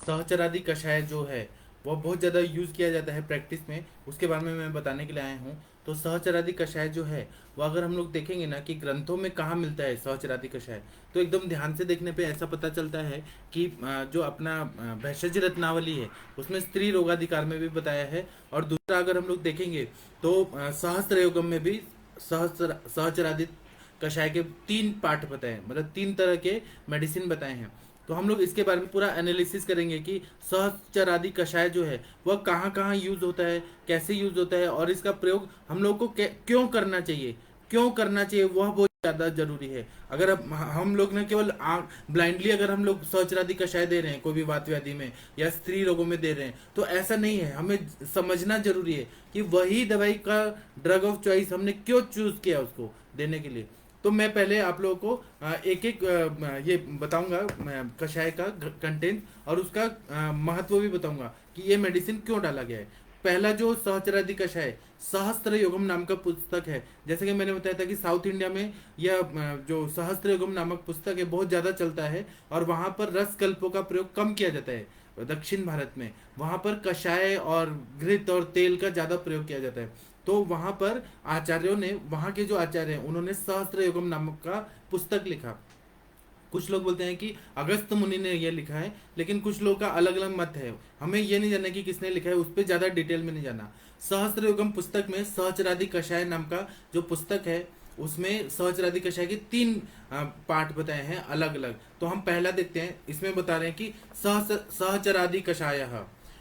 सहचरादि कषाय जो है वह बहुत ज़्यादा यूज़ किया जाता है प्रैक्टिस में, उसके बारे में मैं बताने के लिए आया हूँ। तो सहचरादि कषाय जो है वो अगर हम लोग देखेंगे ना कि ग्रंथों में कहाँ मिलता है सहचरादि कषाय, तो एकदम ध्यान से देखने पे ऐसा पता चलता है कि जो अपना भैषज रत्नावली है उसमें स्त्री रोगाधिकार में भी बताया है। और दूसरा अगर हम लोग देखेंगे तो सहस्त्र योगम में भी सहचरादि कषाय के 3 पार्ट बताए हैं, मतलब 3 तरह के मेडिसिन बताए हैं। तो हम लोग इसके बारे में पूरा एनालिसिस करेंगे कि सहचरादि कषाय जो है वह कहाँ कहाँ यूज होता है, कैसे यूज होता है, और इसका प्रयोग हम लोग को क्यों करना चाहिए, क्यों करना चाहिए वह बहुत ज़्यादा जरूरी है। अगर अब हम लोग ने केवल ब्लाइंडली अगर हम लोग सहचरादि कषाय दे रहे हैं कोई भी वात व्याधि में या स्त्री रोगों में दे रहे हैं तो ऐसा नहीं है, हमें समझना जरूरी है कि वही दवाई का ड्रग ऑफ चॉइस हमने क्यों चूज किया उसको देने के लिए। तो मैं पहले आप लोगों को एक एक ये बताऊंगा कषाय का कंटेंट और उसका महत्व भी बताऊंगा कि ये मेडिसिन क्यों डाला गया है। पहला जो सहचरादि कषाय सहस्त्र योगम नाम का पुस्तक है, जैसे कि मैंने बताया था कि साउथ इंडिया में यह जो सहस्त्र योगम नामक पुस्तक है बहुत ज़्यादा चलता है और वहाँ पर रसकल्पों का प्रयोग कम किया जाता है। दक्षिण भारत में वहाँ पर कषाय और घृत और तेल का ज़्यादा प्रयोग किया जाता है। तो वहां पर आचार्यों ने, वहां के जो आचार्य हैं उन्होंने सहस्त्र योगम नामक का पुस्तक लिखा। कुछ लोग बोलते हैं कि अगस्त मुनि ने यह लिखा है, लेकिन कुछ लोगों का अलग अलग मत है। हमें यह नहीं जानना कि किसने लिखा है, उस पर ज्यादा डिटेल में नहीं जाना। सहस्त्र योगम पुस्तक में सहचरादि कषाय नाम का जो पुस्तक है उसमें सहचरादि कषाय के 3 पार्ट बताए हैं अलग अलग। तो हम पहला देखते हैं, इसमें बता रहे हैं कि सहचरादि कषाय।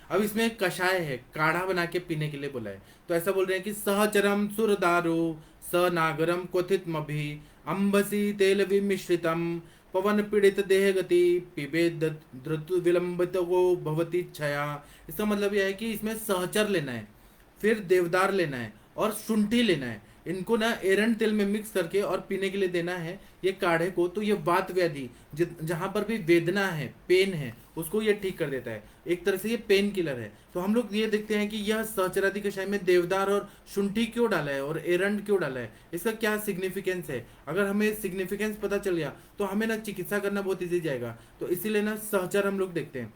अब इसमें कषाय है, काढ़ा बना के पीने के लिए बोला है। तो ऐसा बोल रहे हैं कि सहचरम सुरदारो स नागरम क्वथित मभि अम्बसी तेल विमिश्रितम पवन पीड़ित देह गति पिबे द्रुत विलंबित को भवती छया। इसका मतलब यह है कि इसमें सहचर लेना है, फिर देवदार लेना है और शुंठी लेना है। इनको ना एरंड तेल में मिक्स करके और पीने के लिए देना है ये काढ़े को। तो ये वात व्याधि जहां पर भी वेदना है, पेन है, उसको ये ठीक कर देता है। एक तरह से ये पेन किलर है। तो हम लोग ये देखते हैं कि यह सहचरादि कषाय में देवदार और शुंठी क्यों डाला है और एरंड क्यों डाला है, इसका क्या सिग्निफिकेंस है। अगर हमें सिग्निफिकेंस पता चल गया तो हमें ना चिकित्सा करना बहुत ईजी जाएगा। तो इसीलिए ना सहचर हम लोग देखते हैं।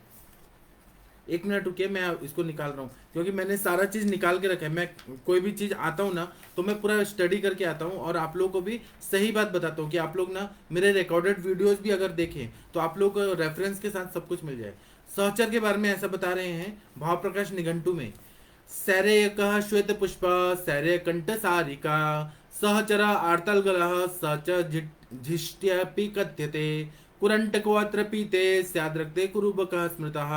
1 मिनट रुकिए, मैं इसको निकाल रहा हूँ क्योंकि मैंने सारा चीज निकाल के रखा है। मैं कोई भी चीज आता हूँ ना तो मैं पूरा स्टडी करके आता हूँ और आप लोगों को भी सही बात बताता हूँ कि आप लोग ना मेरे रिकॉर्डेड वीडियोस भी अगर देखें तो आप लोग को रेफरेंस के साथ सब कुछ मिल जाए। सहचर के बारे में ऐसा बता रहे हैं भाव प्रकाश निघंटू में। सैरेयक श्वेत पुष्प सैर्य कंठ सारिका सहचरा आर्तलगलः सच झिष्ट्यपि कथ्यते कुरंटकोऽत्र पीते स्याद्रक्ते कुरुबकः स्मृतः।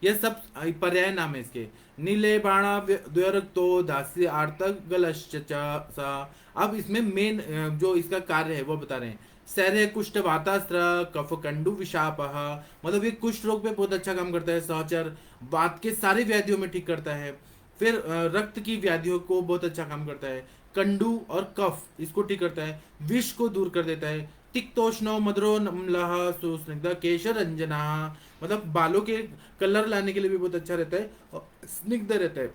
यह सब पर्याय नाम है इसके। नीले बाणा द्वयरक्तो दास्य आर्तगलश्च सा। अब इसमें मेन जो इसका कार्य है वो बता रहे हैं। सैर्य कुष्ठ वातास्त्र कफ कंडु विषापः, मतलब ये कुष्ठ रोग पे बहुत अच्छा काम करता है सहचर। वात के सारे व्याधियों में ठीक करता है। फिर रक्त की व्याधियों को बहुत अच्छा काम करता है। कंडू और कफ इसको ठीक करता है। विष को दूर कर देता है। तिक्तोष्णो मधुरो नम्लः सुस्निग्ध केश रंजना, मतलब बालों के कलर लाने के लिए भी बहुत अच्छा रहता है और स्निग्ध रहता है।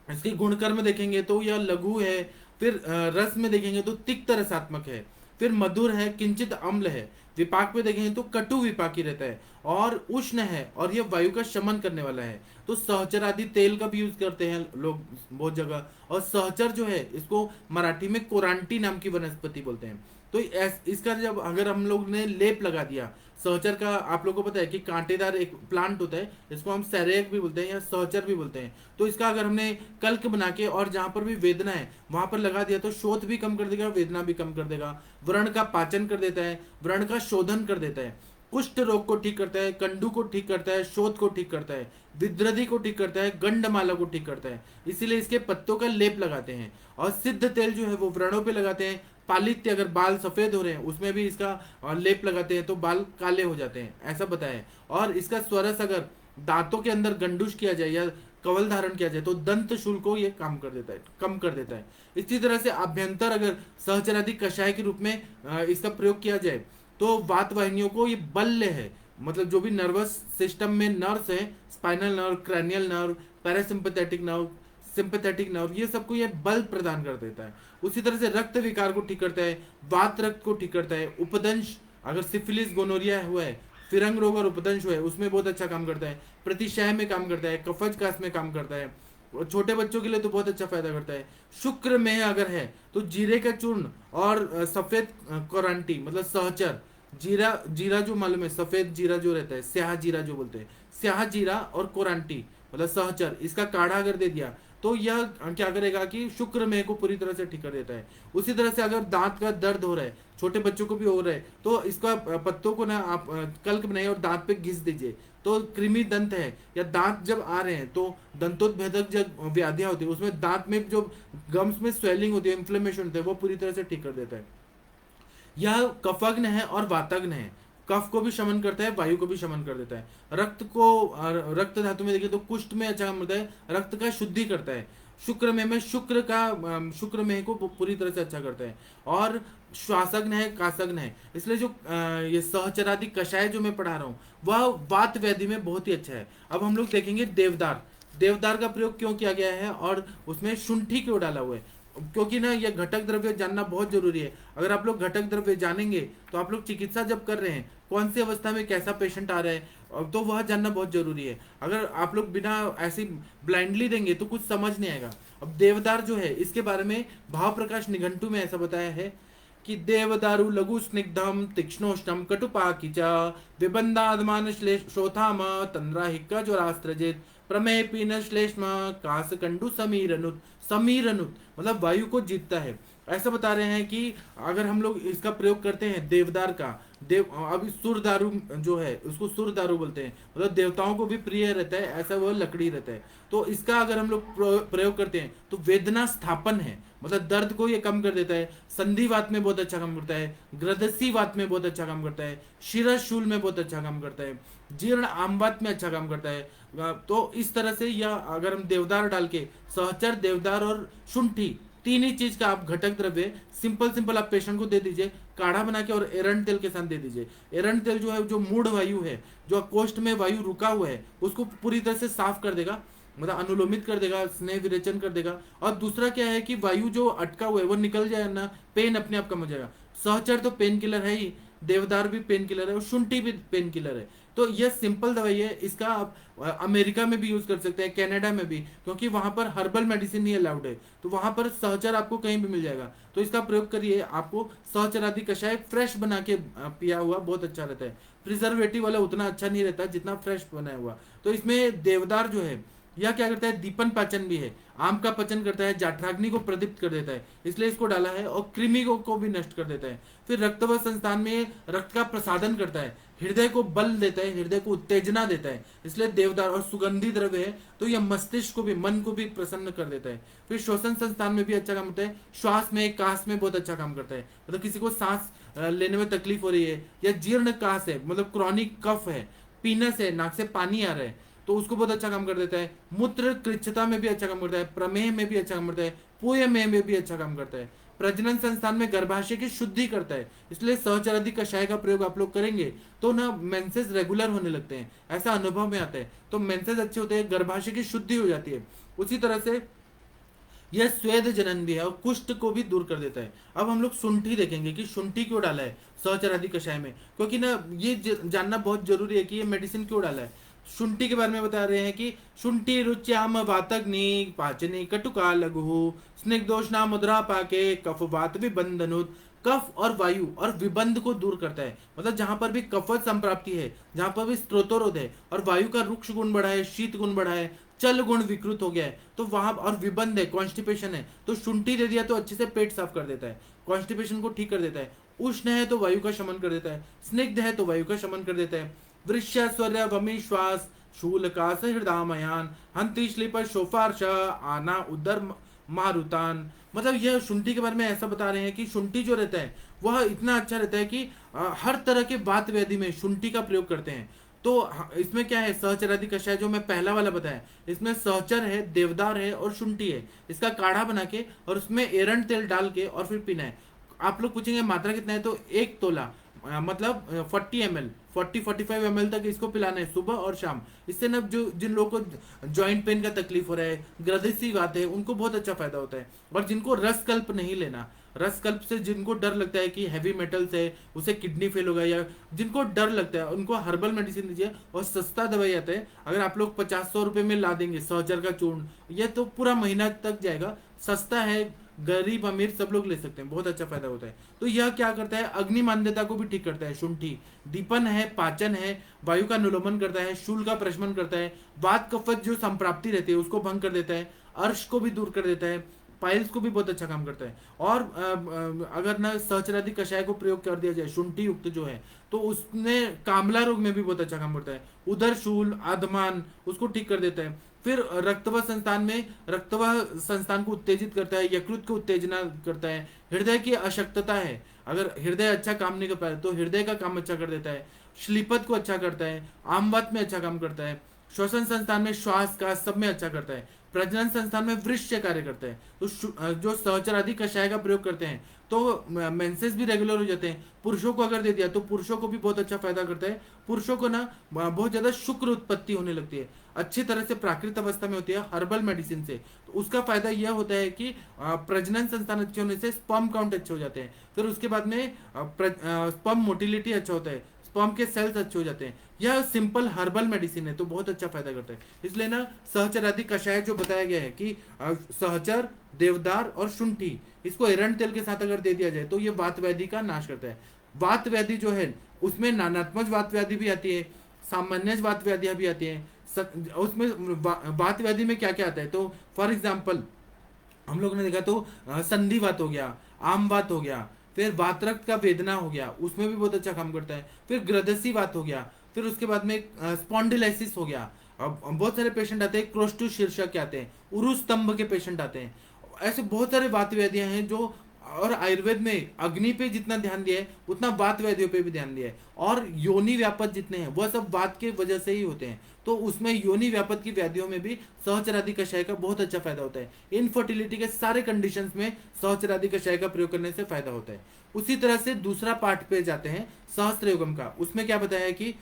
इसके गुणकर्म देखेंगे तो यह लघु है। फिर रस में देखेंगे तो तिक्त रसात्मक है। फिर मधुर है, किंचित अम्ल है। विपाक में देखेंगे तो कटु विपाकी रहता है और उष्ण है और यह वायु का शमन करने वाला है। तो सहचर आदि तेल का भी यूज करते हैं लोग बहुत जगह। और सहचर जो है इसको मराठी में कोरांटी नाम की वनस्पति बोलते हैं। तो इसका जब अगर हम लोग ने लेप लगा दिया सहचर का, आप लोगों को पता है कि कांटेदार एक प्लांट होता है इसको हम सैरेक भी बोलते हैं या सहचर भी बोलते हैं। तो इसका अगर हमने कल्क बना के और जहां पर भी वेदना है वहां पर लगा दिया तो शोथ भी कम कर देगा, वेदना भी कम कर देगा। व्रण का पाचन कर देता है, व्रण का शोधन कर देता है, कुष्ठ रोग को ठीक करता है, कंडू को ठीक करता है, शोथ को ठीक करता है, विद्रधि को ठीक करता है, गंडमाला को ठीक करता है। इसीलिए इसके पत्तों का लेप लगाते हैं। और सिद्ध तेल जो है वो व्रणों पे लगाते हैं। पालित्य, अगर बाल सफेद हो रहे हैं उसमें भी इसका लेप लगाते हैं तो बाल काले हो जाते हैं, ऐसा बताया है। और इसका स्वरस अगर दांतों के अंदर गंडूश किया जाए या कवल धारण किया जाए तो दंत शूल को ये काम कर देता है, कम कर देता है। इसी तरह से अभ्यंतर अगर सहचरादि कषाय के रूप में इसका प्रयोग किया जाए तो वात वाहिनियों को ये बल्य है, मतलब जो भी नर्वस सिस्टम में नर्व्स है, spinal nerve, cranial nerve, parasympathetic nerve, sympathetic nerve, ये सबको ये बल प्रदान कर देता है। उसी तरह से रक्त विकार को ठीक करता है, वात रक्त को ठीक करता है, उपदंश अगर सिफिलिस गोनोरिया हुआ है फिरंग रोग और उपदंश है उसमें बहुत अच्छा काम करता है, प्रतिशय में काम करता है, कफज कास में काम करता है, और छोटे बच्चों के लिए तो बहुत अच्छा फायदा करता है। शुक्र में अगर है तो जीरे का चूर्ण और सफेद कोरांटी मतलब सहचर, जीरा जीरा जो मालूम है, सफेद जीरा जो रहता है, स्याह जीरा जो बोलते हैं, स्याह जीरा और कोरांटी मतलब सहचर, इसका काढ़ा अगर दे दिया तो यह क्या करेगा कि शुक्र में को पूरी तरह से ठीक कर देता है। उसी तरह से अगर दांत का दर्द हो रहा है, छोटे बच्चों को भी हो रहा है, तो इसका पत्तों को ना आप कल्क बनाइए और दांत पे घिस दीजिए, तो कृमि दंत है या दांत जब आ रहे हैं तो दंतोत्भेदक जब व्याधियां होती है उसमें दांत में जो गम्स में स्वेलिंग होती है, इन्फ्लेमेशन होता है, वो पूरी तरह से ठीक कर देता है। यह कफग्न है और वातग्न है, कफ को भी शमन करता है, वायु को भी शमन कर देता है। रक्त को रक्त धातु में देखिए तो कुष्ठ में अच्छा काम करता है, रक्त का शुद्धि करता है। शुक्र में शुक्र का शुक्र में को पूरी तरह से अच्छा करता है। और श्वासग्न है, कासग्न है, इसलिए जो ये सहचरादि कषाय जो मैं पढ़ा रहा हूँ वह वात व्याधि में बहुत ही अच्छा है। अब हम लोग देखेंगे देवदार, देवदार का प्रयोग क्यों किया गया है और उसमें शुंठी क्यों डाला हुआ है, क्योंकि ना ये घटक द्रव्य जानना बहुत जरूरी है। अगर आप लोग घटक द्रव्य जानेंगे तो आप लोग चिकित्सा जब कर रहे हैं कौन सी अवस्था में कैसा पेशेंट आ रहा है तो वह जानना बहुत जरूरी है। अगर आप लोग बिना ऐसी ब्लाइंडली देंगे तो कुछ समझ नहीं आएगा। अब देवदार जो है इसके बारे में भाव प्रकाश निघंटु में ऐसा बताया है कि देवदारु लघु स्निग्धम तीक्ष्णोष्णम कटुपाकी च विबंधादमान श्रोथाम तंद्रा हिक्का ज्वरास्त्रजित प्रमेय पीन श्लेष्म कास कंडु समीरनुत, समीरनुत मतलब वायु को जीतता है। ऐसा बता रहे हैं कि अगर हम लोग इसका प्रयोग करते हैं देवदार का, देव अभी सुर दारू जो है उसको सुर दारू बोलते हैं, मतलब देवताओं को भी प्रिय रहता है, ऐसा वो लकड़ी रहता है। तो इसका अगर हम लोग प्रयोग करते हैं तो वेदना स्थापन है, मतलब दर्द को ये कम कर देता है, संधिवात में बहुत अच्छा काम करता है, ग्रदसी वात में बहुत अच्छा काम करता है, शिरशूल में बहुत अच्छा काम करता है, जीर्ण आमवात में अच्छा काम करता है। तो इस तरह से यह अगर हम देवदार डाल के सहचर, देवदार और शुंठी तीन ही चीज का आप घटक द्रव्य सिंपल सिंपल आप पेशेंट को दे दीजिए काढ़ा बना के, और एरंड तेल के साथ दे दीजिए। एरंड तेल जो है जो मूढ़ वायु है, जो कोष्ठ में वायु रुका हुआ है उसको पूरी तरह से साफ कर देगा, मतलब अनुलोमित कर देगा, स्नेह विरेचन कर देगा। और दूसरा क्या है कि वायु जो अटका हुआ है वो निकल जाए ना, पेन अपने आप कम हो जाएगा। सहचर तो पेन किलर है ही, देवदार भी पेन किलर है और शुंठी भी पेन किलर है। तो यह सिंपल दवाई है, इसका आप अमेरिका में भी यूज कर सकते हैं, कनाडा में भी, क्योंकि वहां पर हर्बल मेडिसिन ही अलाउड है, तो वहां पर सहचर आपको कहीं भी मिल जाएगा। तो इसका प्रयोग करिए, आपको सहचर आदि कषाय फ्रेश बना के पिया हुआ बहुत अच्छा रहता है। प्रिजर्वेटिव वाला उतना अच्छा नहीं रहता जितना फ्रेश बनाया हुआ। तो इसमें देवदार जो है यह क्या करता है, दीपन पाचन भी है, आम का पचन करता है, जाठराग्नि को प्रदीप्त कर देता है, इसलिए इसको डाला है, और कृमि को भी नष्ट कर देता है। फिर रक्त व संस्थान में रक्त का प्रसादन करता है, हृदय को बल देता है, हृदय को उत्तेजना देता है, इसलिए देवदार। और सुगंधी द्रव्य है तो यह मस्तिष्क को भी, मन को भी प्रसन्न कर देता है। फिर श्वसन संस्थान में भी अच्छा काम होता है, श्वास में, कास में बहुत अच्छा काम करता है, मतलब किसी को सांस लेने में तकलीफ हो रही है या जीर्ण कास है, मतलब क्रॉनिक कफ है, पीनस है, नाक से पानी आ रहा है, तो उसको बहुत अच्छा काम कर देता है। मूत्र कृच्छता में भी अच्छा काम करता है, प्रमेह में भी अच्छा काम करता है, पूय में भी अच्छा काम करता है, प्रजनन संस्थान में गर्भाशय की शुद्धि करता है। इसलिए सहचरादि कषाय का प्रयोग आप लोग करेंगे तो ना मेंसेस रेगुलर होने लगते हैं, ऐसा अनुभव में आता है, तो मेंसेस अच्छे होते हैं, गर्भाशय की शुद्धि हो जाती है। उसी तरह से यह स्वेद जनन भी है और कुष्ठ को भी दूर कर देता है। अब हम लोग शुंठी देखेंगे कि शुंठी क्यों डाला है सहचरादि कषाय में, क्योंकि ना ये जानना बहुत जरूरी है कि ये मेडिसिन क्यों डाला है। शुंठी के बारे में बता रहे हैं कि शुंठी रुच्याम वातग्नि पाचनी कटुका लघु स्निग्धोष्णा मुद्रा पाके कफ वात विबंधनुत, कफ और वायु और विबंध को दूर करता है, मतलब जहां पर भी कफत संप्राप्ति है, जहां पर भी स्त्रोतोरोध है और वायु का रुक्ष गुण बढ़ा है, शीत गुण बढ़ा है, चल गुण विकृत हो गया है, तो वहां और विबंध है, कॉन्स्टिपेशन है, तो शुंठी दे दिया तो अच्छे से पेट साफ कर देता है, कॉन्स्टिपेशन को ठीक कर देता है। उष्ण है तो वायु का शमन कर देता है, स्निग्ध है तो वायु का शमन कर देता है। वृश्य वमी श्वास शूल का हृदयमयान हंति श्लीप शोफार्श आना उदर मारुतान, मतलब यह शुंठी के बारे में ऐसा बता रहे हैं कि शुंठी जो रहता है वह इतना अच्छा रहता है कि हर तरह के वात व्याधि में शुंठी का प्रयोग करते हैं। तो इसमें क्या है, सहचरादि कषाय जो मैं पहला वाला बताया, इसमें सहचर है, देवदार है और शुंठी है, इसका काढ़ा बना के और उसमें एरंड तेल डाल के और फिर पीना है। आप लोग पूछेंगे मात्रा कितना है, तो 1 तोला मतलब 40 ml 40-45 ml तक इसको पिलाना है सुबह और शाम। इससे ना जो जिन लोगों को जॉइंट पेन का तकलीफ हो रहा है, ग्रदिसी वात है, उनको बहुत अच्छा फायदा होता है। और जिनको रस कल्प नहीं लेना, रसकल्प से जिनको डर लगता है कि हैवी मेटल्स है, उसे किडनी फेल होगा, या जिनको डर लगता है उनको हर्बल मेडिसिन दीजिए, और सस्ता दवाई आता है। अगर आप लोग 50-100 रुपए में ला देंगे सहजर का चूर्ण, ये तो पूरा महीना तक जाएगा, सस्ता है, गरीब अमीर सब लोग ले सकते हैं, बहुत अच्छा फायदा होता है। तो यह क्या करता है, अग्नि मान्यता को भी ठीक करता है। शुंठी दीपन है, पाचन है, वायु का अनुलोमन करता है, शूल का प्रशमन करता है, वात कफत जो संप्राप्ति रहती है उसको भंग कर देता है, अर्श को भी दूर कर देता है, पाइल्स को भी बहुत अच्छा काम करता है। और अगर ना सहचरादि कषाय को प्रयोग कर दिया जाए शुंठी युक्त जो है, तो उसने कामला रोग में भी बहुत अच्छा काम करता है। उदर शूल आधमान उसको ठीक कर देता है। फिर रक्तवाह संस्थान में रक्तवाह संस्थान को उत्तेजित करता है, यकृत को उत्तेजना करता है। हृदय की अशक्तता है, अगर हृदय अच्छा काम नहीं कर पाए तो हृदय का काम अच्छा कर देता है। श्लीपत को अच्छा करता है, आमवात में अच्छा काम करता है। श्वसन संस्थान में श्वास का सब में अच्छा करता है। प्रजनन संस्थान में वृश्य कार्य करता है। तो जो सहचर आदि कषाय का प्रयोग करते हैं तो मेंसेस भी रेगुलर हो जाते हैं। पुरुषों को अगर दे दिया तो पुरुषों को भी बहुत अच्छा फायदा करता है। पुरुषों को ना बहुत ज्यादा शुक्र उत्पत्ति होने लगती है, अच्छी तरह से प्राकृत अवस्था में होती है हर्बल मेडिसिन से। तो उसका फायदा यह होता है कि प्रजनन संस्थान अच्छे होने से स्पर्म काउंट अच्छे हो जाते हैं। फिर उसके बाद में स्पर्म मोटिलिटी अच्छा होता है, स्पर्म के सेल्स अच्छे हो जाते हैं। यह सिंपल हर्बल मेडिसिन है, तो बहुत अच्छा फायदा करता है। इसलिए ना सहचर आदि कषाय जो बताया गया है कि सहचर, देवदार और शुंठी, इसको एरंड तेल के साथ अगर दे दिया जाए तो ये वात व्याधि का नाश करता है। वात व्याधि जो है उसमें नानात्मक वात व्याधि भी आती है, सामान्य वात व्याधियां भी आती है। उसमें वात व्याधि में क्या क्या आता है, तो फॉर एग्जाम्पल हम लोग ने देखा तो संधिवात हो गया, आमवात हो गया, फिर वातरक्त का वेदना हो गया, उसमें भी बहुत अच्छा काम करता है। फिर ग्रदसी वात हो गया, फिर उसके बाद में स्पॉन्डिलाइसिस हो गया। अब बहुत सारे पेशेंट आते हैं, क्रोस्टू शीर्षक के आते हैं, उरु स्तंभ के पेशेंट आते हैं। ऐसे बहुत सारे वात व्याधियां हैं जो, और आयुर्वेद में अग्नि पे जितना ध्यान दिया है उतना वात व्याधियों पे भी ध्यान दिया है। और योनि व्यापक जितने हैं वह सब वात के वजह से ही होते हैं। तो उसमें योनि व्यापक की व्याधियों में भी सहचरादि कषाय का बहुत अच्छा फायदा होता है। इनफर्टिलिटी के सारे कंडीशंस में सहचरादि कषाय का प्रयोग करने से फायदा होता है। उसी तरह से दूसरा पार्ट पे जाते हैं सहस्त्र युगम का। उसमें क्या बताया है कि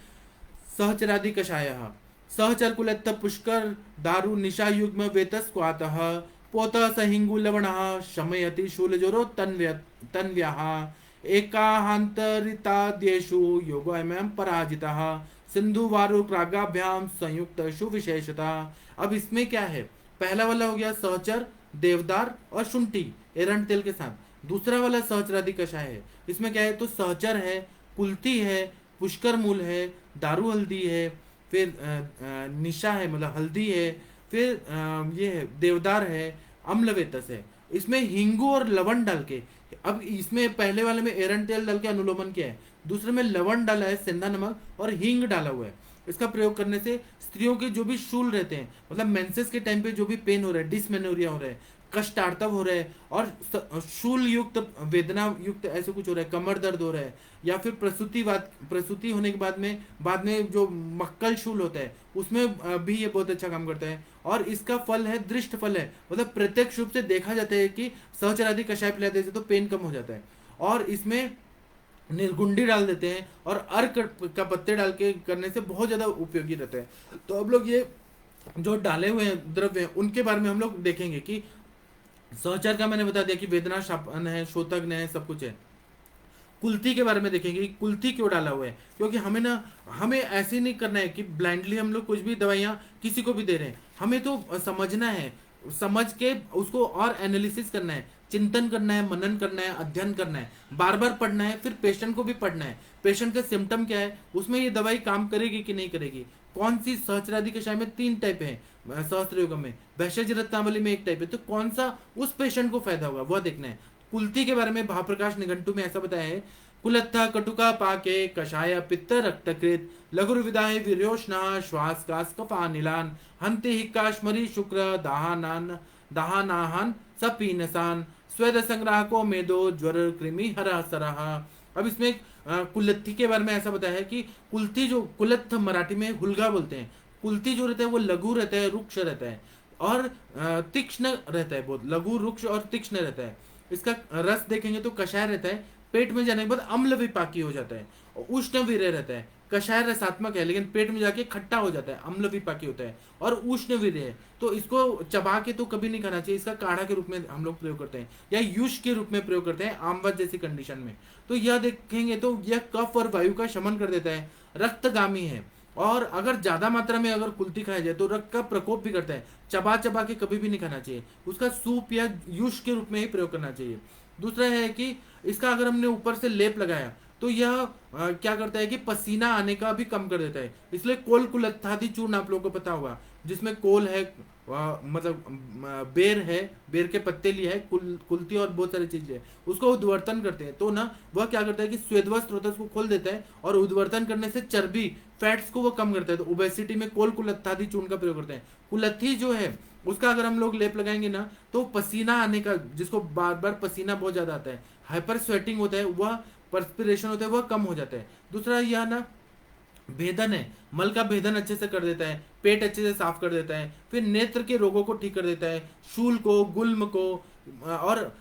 सहचरादि कषाय सहचर कुलत्थ पुष्कर दारु निशा युग्म वेतस क्वातः पोत सहिंगु लवण शमयति शूलजोरो तन्व्यः एकाहांतरिताद्येषु योगोऽयं पराजितः सिंधु वारु प्रागाभ्याम संयुक्त सुविशेषता। अब इसमें क्या है, पहला वाला हो गया सहचर, देवदार और शुंठी एरंड तेल के साथ। दूसरा वाला सहचरादि कषाय है, इसमें क्या है, तो सहचर है, कुल्थी है, पुष्कर मूल है, दारू हल्दी है, फिर निशा है मतलब हल्दी है, फिर ये है देवदार है, अम्लवेतस है। इसमें हिंगू और लवण डाल के, अब इसमें पहले वाले में एरंड तेल डाल के अनुलोमन किया है, दूसरे में लवण डाला है, सेंधा नमक और हींग डाला हुआ है। इसका प्रयोग करने से स्त्रियों के जो भी शूल रहते हैं, मतलब मेंसेस के टाइम पे जो भी पेन हो रहा है, डिसमेनोरिया हो रहा है, कष्टार्तव हो रहा है, और शूल युक्त वेदना युक्त ऐसे कुछ हो रहा है, कमर दर्द हो रहा है, या फिर प्रसूति होने के बाद में जो मक्कल शूल होता है उसमें भी ये बहुत अच्छा काम करता है। और इसका फल है दृष्ट फल है, मतलब प्रत्यक्ष रूप से देखा जाता है कि सहचरादि कषाय पिला देते तो पेन कम हो जाता है। और इसमें निर्गुंडी डाल देते हैं और अर्क का पत्ते डाल के करने से बहुत ज्यादा उपयोगी रहता है। तो अब लोग ये जो डाले हुए हैं द्रव्य हैं उनके बारे में हम लोग देखेंगे कि सहचर का मैंने बता दिया कि वेदना शापन है, शोतग्न है, सब कुछ है। कुल्थी के बारे में देखेंगे कि कुल्थी क्यों डाला हुआ है, क्योंकि हमें ऐसे नहीं करना है कि ब्लाइंडली हम लोग कुछ भी दवाइयां किसी को भी दे रहे हैं। हमें तो समझना है, समझ के उसको और एनालिसिस करना है, चिंतन करना है, मनन करना है, अध्ययन करना है, बार बार पढ़ना है, फिर पेशेंट को भी पढ़ना है, पेशेंट का सिम्टम क्या है, उसमें ये दवाई काम करेगी कि नहीं करेगी। कौन सी सहस्त्रादि कषाय में 3 टाइप है, सहस्त्र युगम में, वैशज रत्नावली में 1 टाइप है, तो कौन सा उस पेशेंट को फायदा होगा वह देखना है। कुल्थी के बारे में भाप्रकाश निघंटु में ऐसा बताया है, कुलत्था कटुका पाके कषाय पित्त रक्तकृत लघुर्विदाय वीर्योष्णा श्वास कास कफानिलान हंति हिक्काश्मरी शुक्र दाहानाहन सपीनसान स्वेद संग्राह को मेदो ज्वर कृमि हरा सरह। अब इसमें कुलत्थी के बारे में ऐसा बताया है कि कुल्थी जो कुलत्थ मराठी में हुलगा बोलते हैं, कुल्थी जो रहता है वो लघु रहता है, रुक्ष रहता है और तीक्ष्ण रहता है, बहुत लघु रुक्ष और तीक्ष्ण रहता है। इसका रस देखेंगे तो कषाय रहता है, पेट में जाने के बाद अम्ल विपाकी हो जाता है, उष्ण वीर्य रहता है, कषाय रसात्मक है लेकिन पेट में जाके खट्टा हो जाता है, अम्ल विपाकी होता है और उष्ण वीर्य है। तो इसको चबा के तो कभी नहीं खाना चाहिए, इसका काढ़ा के रूप में हम लोग प्रयोग करते हैं या यूष के रूप में प्रयोग करते हैं आमवत जैसी कंडीशन में। तो यह देखेंगे तो यह कफ और वायु का शमन कर देता है, रक्तगामी है। और अगर ज्यादा मात्रा में अगर कुल्थी खाया जाए तो रक्त का प्रकोप भी करता है, चबा चबा के कभी भी नहीं खाना चाहिए, उसका सूप या यूष के रूप में ही प्रयोग करना चाहिए। दूसरा है कि इसका अगर हमने ऊपर से लेप लगाया तो यह क्या करता है कि पसीना आने का भी कम कर देता है। इसलिए कोल कुलत्थादि चूर्ण आप लोगों को पता होगा, जिसमें कोल है, मतलब बेर है, बेर के पत्ते लिए है, कुल्थी और बहुत सारी चीजें है, उसको उद्वर्तन करते हैं। तो ना वह क्या करता है कि स्वेदवस स्रोतस को खोल देता है और उद्वर्तन करने से चर्बी फैट्स को वो कम करता है। तो ओबेसिटी में कोल कुलत्थादि चूर्ण का प्रयोग करते हैं। कुलत्थी जो है उसका अगर हम लोग लेप लगाएंगे ना तो पसीना आने का, जिसको बार बार पसीना बहुत ज्यादा आता है, हाइपर स्वेटिंग होता है, वह परस्पिरेशन होता है, वह कम हो जाता है। दूसरा यह ना भेदन है, मल का भेदन अच्छे से कर देता है, पेट अच्छे से साफ कर देता है, फिर नेत्र के रोगों को ठीक कर देता है, शूल को, गुल्म को और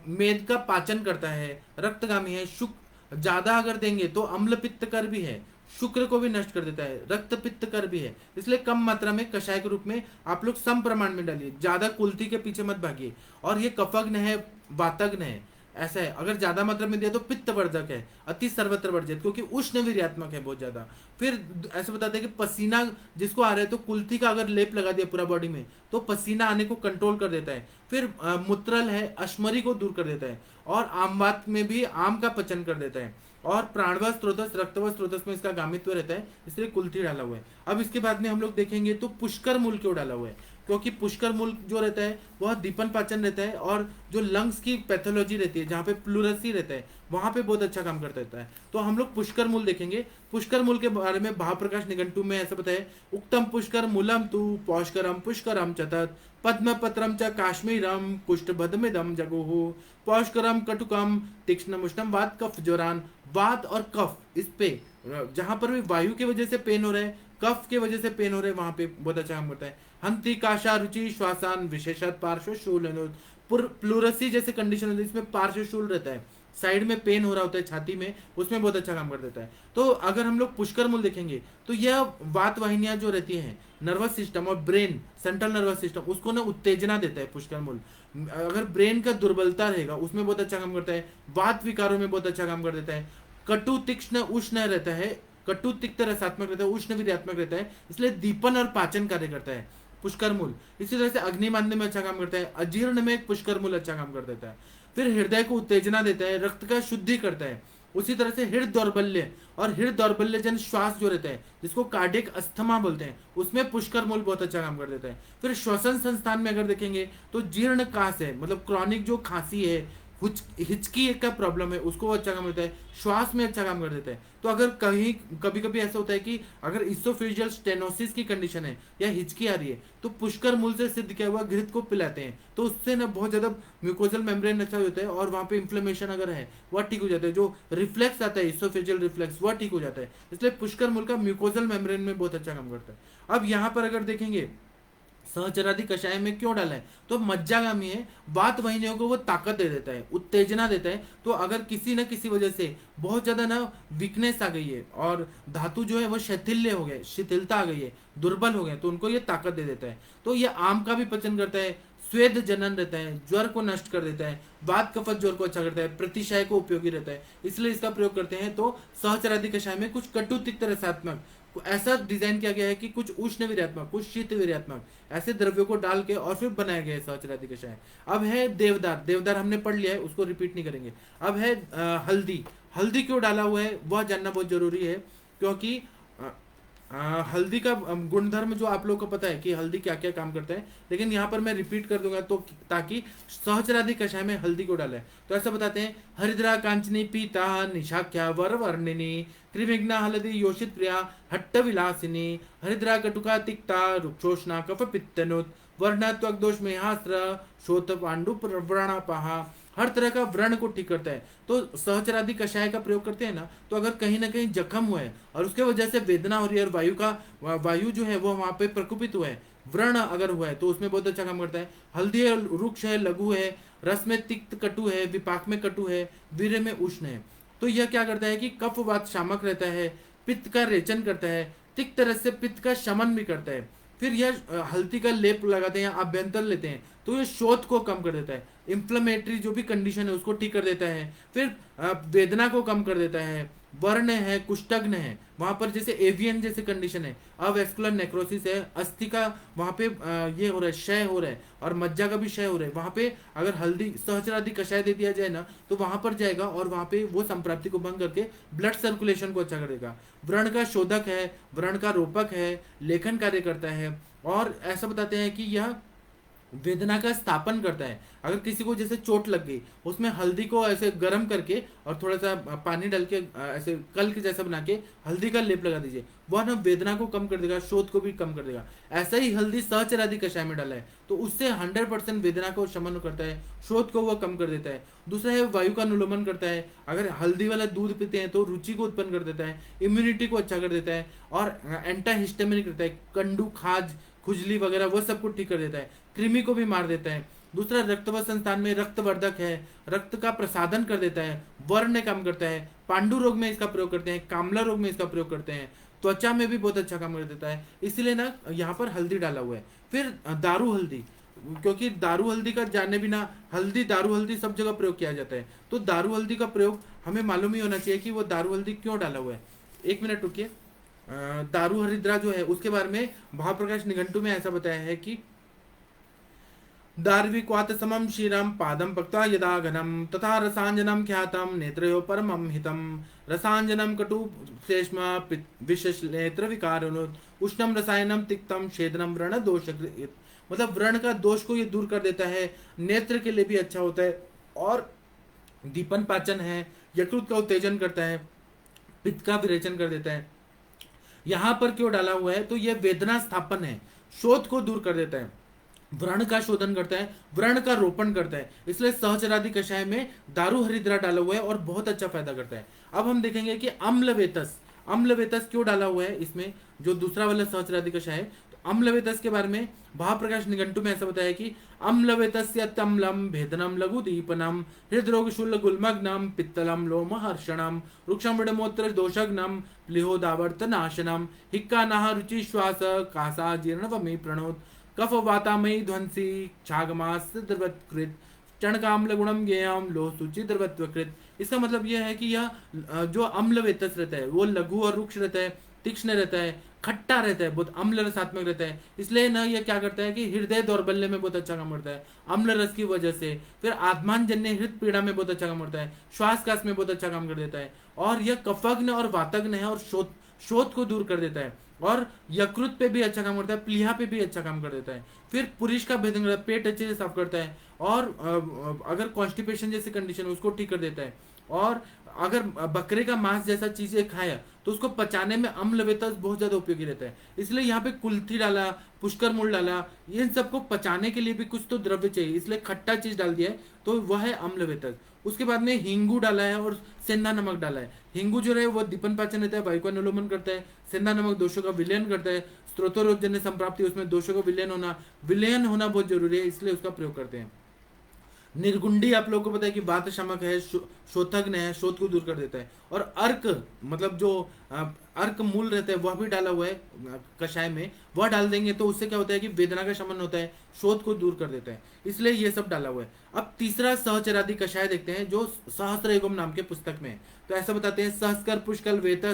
मेद का पाचन करता है, रक्तगामी है। शुक ज्यादा अगर देंगे तो अम्ल पित्त कर भी है, शुक्र को भी नष्ट कर देता है, रक्त पित्त कर भी है। इसलिए कम मात्रा में कषाय के रूप में आप लोग सम प्रमाण में डालिए, ज्यादा कुल्थी के पीछे मत भागिए। और ये कफग्न है, वातग्न है, ऐसा है। अगर ज्यादा मात्रा में दिया तो पित्तवर्धक है, अति सर्वत्र वर्जित, क्योंकि उष्ण वीर्यात्मक है बहुत ज्यादा। फिर ऐसे बताते हैं कि पसीना जिसको आ रहा है तो कुल्थी का अगर लेप लगा दिया पूरा बॉडी में तो पसीना आने को कंट्रोल कर देता है। फिर मूत्रल है, अश्मरी को दूर कर देता है और आमवात में भी आम का पचन कर देता है। और प्राणव स्रोतस, रक्तव स्रोतस में इसका गामित्व रहता है, इसलिए कुल्थी डाला हुआ है। अब इसके बाद में हम लोग देखेंगे तो पुष्कर मूल क्यों डाला हुआ है, क्योंकि पुष्कर मूल जो रहता है वह दीपन पाचन रहता है और जो लंग्स की पैथोलॉजी रहती है, जहाँ पे प्लूरसी रहता है, वहां पे बहुत अच्छा काम करता रहता है। तो हम लोग पुष्कर मूल देखेंगे। पुष्कर मूल के बारे में भाव प्रकाश निघंटु में ऐसा बताया, उक्तम पुष्कर मूलम तु पौष्करम पुष्करम चतत पद्म पत्रम च काश्मीरम कुष्ठभदमिदम जगुहु पौष्करम कटुकम तीक्ष्ण मुष्णम वात कफ ज्वरान। वात और कफ, इस पे जहां पर भी वायु की वजह से पेन हो रहा है, कफ के वजह से पेन हो रहे हैं, वहां पे बहुत अच्छा काम करता है। हंति काशा रुचि श्वासान विशेषत पार्श्व शूल प्लूरसी जैसे कंडीशन होती है, इसमें पार्श्व शूल रहता है, साइड में पेन हो रहा होता है छाती में, उसमें बहुत अच्छा काम कर देता है। तो अगर हम लोग पुष्कर मूल देखेंगे तो यह वात वाहिनियां जो रहती हैं, नर्वस सिस्टम और ब्रेन, सेंट्रल नर्वस सिस्टम, उसको ना उत्तेजना देता है पुष्कर मूल। अगर ब्रेन का दुर्बलता रहेगा उसमें बहुत अच्छा काम करता है, वात विकारों में बहुत अच्छा काम कर देता है। कटु तीक्ष्ण उष्ण रहता है, कटु तिक्त रसात्मक रहता है, उष्ण वीर्यात्मक रहता है, इसलिए दीपन और पाचन कार्य करता है पुष्कर मूल। इसी तरह से अग्नि बांधने में अच्छा काम करता है, अजीर्ण में पुष्कर मूल अच्छा काम कर देता है। फिर हृदय को उत्तेजना देता है, रक्त का शुद्धि करता है। उसी तरह से हृदय दौर्बल्य और हृदय दौर्बल्य जन श्वास जो रहता है, जिसको कार्डियक अस्थमा बोलते हैं, उसमें पुष्कर मूल बहुत अच्छा काम कर देता है। फिर श्वसन संस्थान में अगर देखेंगे तो जीर्ण कास है, मतलब क्रॉनिक जो खांसी है, हिचकी का प्रॉब्लम है, उसको अच्छा काम करता है, श्वास में अच्छा काम कर देता है। तो अगर कहीं कभी कभी ऐसा होता है कि अगर इसोफेजियल स्टेनोसिस की कंडीशन है या हिचकी आ रही है तो पुष्कर मूल से सिद्ध किया हुआ घृत को पिलाते हैं, तो उससे ना बहुत ज्यादा म्यूकोजल मेम्ब्रेन अच्छा होता है और वहां पे इन्फ्लेमेशन अगर है वह ठीक हो जाता है, जो रिफ्लेक्स आता है इसोफेजियल रिफ्लेक्स वह ठीक हो जाता है। इसलिए पुष्कर मूल का म्यूकोजल मेम्ब्रेन में बहुत अच्छा काम करता है। अब यहाँ पर अगर देखेंगे सहचरादि कषाय में क्यों डाला है, तो मज्जागामी है, वात वाहिनियों को वो ताकत दे देता है, उत्तेजना देता है। तो अगर किसी न किसी वजह से बहुत ज्यादा ना वीकनेस आ गई है और धातु जो है वो शिथिल्य हो गए, शिथिलता आ गई है, दुर्बल हो गए, तो उनको ये ताकत दे देता है। तो ये आम का भी पचन करता है, स्वेद जनन रहता है, ज्वर को नष्ट कर देता है, वात कफत ज्वर को अच्छा करता है, प्रतिशय को उपयोगी रहता है, इसलिए इसका प्रयोग करते हैं। तो सहचरादि कषाय में कुछ कटु तिक्त रसात्मक ऐसा डिजाइन किया गया है कि कुछ उष्ण वीर्यात्मक, कुछ शीत वीर्यात्मक ऐसे द्रव्यों को डाल के और फिर बनाया गया है सहचरादि कषाय। अब है देवदार, देवदार हमने पढ़ लिया है, उसको रिपीट नहीं करेंगे। अब है हल्दी। हल्दी क्यों डाला हुआ है वह जानना बहुत जरूरी है, क्योंकि हल्दी का गुणधर्म जो आप लोग को पता है कि हल्दी क्या क्या काम करता है, लेकिन यहाँ पर मैं रिपीट कर दूंगा तो ताकि सहचरादि कषाय में हल्दी को डाला है। तो ऐसा बताते हैं, हरिद्रा कांचनी पीता निशाख्या वर वर्णिनी त्रिविघ्ना हल्दी योषित प्रिया हट्ट विलासिनी हरिद्रा कटुका तिक्ता रुक्षोष्णा कफ पित्तनुत वर्णत्वक दोष में हास्त्र शोत पांडु व्रणापहा। हर तरह का व्रण को ठीक करता है। तो सहचरादि कषाय का प्रयोग करते हैं ना, तो अगर कहीं ना कहीं जख्म हुआ है और उसके वजह से वेदना हो रही है और वायु जो है वो वहां पे प्रकोपित हुआ है, व्रण अगर हुआ है तो उसमें बहुत अच्छा काम करता है। हल्दी है, रुक्ष है, लघु है, रस में तिक्त कटु है, विपाक में कटु है, वीर्य में उष्ण है। तो यह क्या करता है कि कफ वात शामक रहता है, पित्त का रेचन करता है, तिक्त रस से पित्त का शमन भी करता है। फिर यह हल्दी का लेप लगाते हैं या अभ्यंतर लेते हैं तो यह शोथ को कम कर देता है, इन्फ्लेमेटरी जो भी कंडीशन है उसको ठीक कर देता है। फिर वेदना को कम कर देता है। वर्ण है, कुष्ठग्न है, वहां पर जैसे एवियन जैसे कंडीशन है, अवेस्कुलर नेक्रोसिस है, अस्थि का वहां पे ये हो रहा है, क्षय हो रहा है, और मज्जा का भी क्षय हो रहा है, वहां पे अगर हल्दी सहस्रादि कषाय दे दिया जाए ना तो वहां पर जाएगा और वहां पे वो संप्राप्ति को भंग करके ब्लड सर्कुलेशन को अच्छा कर देगा। व्रण का शोधक है, व्रण का रोपक है, लेखन कार्य करता है, और ऐसा बताते हैं कि यह वेदना का स्थापन करता है। अगर किसी को जैसे चोट लग गई, उसमें हल्दी को ऐसे गर्म करके और थोड़ा सा पानी डाल के ऐसे कल के जैसा बना के हल्दी का लेप लगा दीजिए, वह ना वेदना को कम कर देगा, शोथ को भी कम कर देगा। ऐसा ही हल्दी सहचरादि कषाय में डाला है तो उससे 100% वेदना को शमन करता है, शोथ को वह कम कर देता है। दूसरा है वायु का अनुलोमन करता है। अगर हल्दी वाला दूध पीते हैं तो रुचि को उत्पन्न कर देता है, इम्यूनिटी को अच्छा कर देता है, और एंटा हिस्टामिनिक करता है, कंडू, खाज, खुजली वगैरह वो सब कुछ ठीक कर देता है, कृमि को भी मार देता है। दूसरा रक्तवर्ध संस्थान में रक्तवर्धक है, रक्त का प्रसादन कर देता है, वर्ण काम करता है, पांडु रोग में इसका प्रयोग करते हैं, कामला रोग में इसका प्रयोग करते हैं, त्वचा में भी बहुत अच्छा काम कर देता है, इसलिए ना यहाँ पर हल्दी डाला हुआ है। फिर दारू हल्दी, क्योंकि दारू हल्दी का जाने बिना हल्दी, दारू हल्दी सब जगह प्रयोग किया जाता है, तो दारू हल्दी का प्रयोग हमें मालूम ही होना चाहिए कि वो दारू हल्दी क्यों डाला हुआ है। एक मिनट रुकिए। दारू हरिद्रा जो है उसके बारे में भावप्रकाश निघंटु में ऐसा बताया है कि दार्विक्वात समम क्षीरम पादम पक्त्वा यदा घनम तथा रसांजनम ख्यातम नेत्रयो परमम हितम रसांजनम कटु श्लेष्म विशेष नेत्र विकार उष्णम रसायनम तिक्तम छेदनम व्रण दोष, मतलब व्रण का दोष को ये दूर कर देता है, नेत्र के लिए भी अच्छा होता है, और दीपन पाचन है, यकृत का उत्तेजन करता है, पित्त का विरेचन कर देता है। यहां पर क्यों डाला हुआ है तो यह वेदना स्थापन है, शोथ को दूर कर देता है, व्रण का शोधन करता है, व्रण का रोपण करता है, इसलिए सहचरादि कषाय में दारू हरिद्रा डाला हुआ है और बहुत अच्छा फायदा करता है। अब हम देखेंगे कि अम्लवेतस, अम्लवेतस क्यों डाला हुआ है इसमें, जो दूसरा वाला सहचरादि कषाय है। तो अम्लवेतस के बारे में भावप्रकाश निघंटु में ऐसा बताया कि अम्लवेतस्य तम्लम भेदनम लघु दीपनम हृदरोग शूल गुल्मग्नम पित्तलम लोमहर्षणम रुक्षम विडमोत्र दोषग्नम प्लिहोदावर्त नाशनम हिक्का नाह रुचि श्वास कासा जीर्ण वमी प्रणोत कफ वातामयी ध्वंसी छागमास द्रवत्कृत चणकाम्ल गुणम ज्ञेयम लोह सूचि द्रवत्वकृत। इसका मतलब यह है कि यह जो अम्लवेतस रहता है वो लघु और रुक्ष रहता है, तीक्ष्ण रहता है, खट्टा रहता है, बहुत अम्ल रसात्मक रहता है, इसलिए ना यह क्या करता है कि हृदय दौर्बल्य में बहुत अच्छा काम करता है अम्ल रस की वजह से। फिर आत्मान जन्य हृदय पीड़ा में बहुत अच्छा काम करता है, श्वास काश में बहुत अच्छा काम कर देता है, और यह कफग्न और वातग्न है और शोथ को दूर कर देता है, और यकृत पे भी अच्छा काम करता है, प्लीहा पे भी अच्छा काम कर देता है। फिर पुरुष का भेदन करता है, पेट अच्छे से साफ करता है, और अगर कॉन्स्टिपेशन जैसी कंडीशन उसको ठीक कर देता है, और अगर बकरे का मांस जैसा चीजें खाया तो उसको पचाने में अम्लवेतस बहुत ज्यादा उपयोगी रहता है, इसलिए यहाँ पे कुल्थी डाला, पुष्कर मूल डाला, इन सबको पचाने के लिए भी कुछ तो द्रव्य चाहिए, इसलिए खट्टा चीज डाल दिया है तो वह है अम्लवेतस। उसके बाद में हिंगू डाला है और सेंधा नमक डाला है। हिंगू जो है वो दीपन पाचन रहता है, वायु का अनुलोमन करता है, सेंधा नमक दोषों का विलयन करता है, स्त्रोतरोग जन्य संप्राप्ति उसमें दोषों का विलयन होना बहुत जरूरी है, इसलिए उसका प्रयोग करते हैं। निर्गुंडी आप लोगों को पता है कि वात शामक है, शोथग्न है, शोथ को दूर कर देता है, और अर्क मतलब जो अर्क मूल रहता है वह भी डाला हुआ है कषाय में, वह डाल देंगे तो उससे क्या होता है कि वेदना का शमन होता है, शोथ को दूर कर देता है, इसलिए ये सब डाला हुआ है। अब तीसरा सहचरादि कषाय देखते हैं जो सहस्त्र युगम नाम के पुस्तक में है। तो ऐसा बताते हैं सहस्कर पुष्कल वेत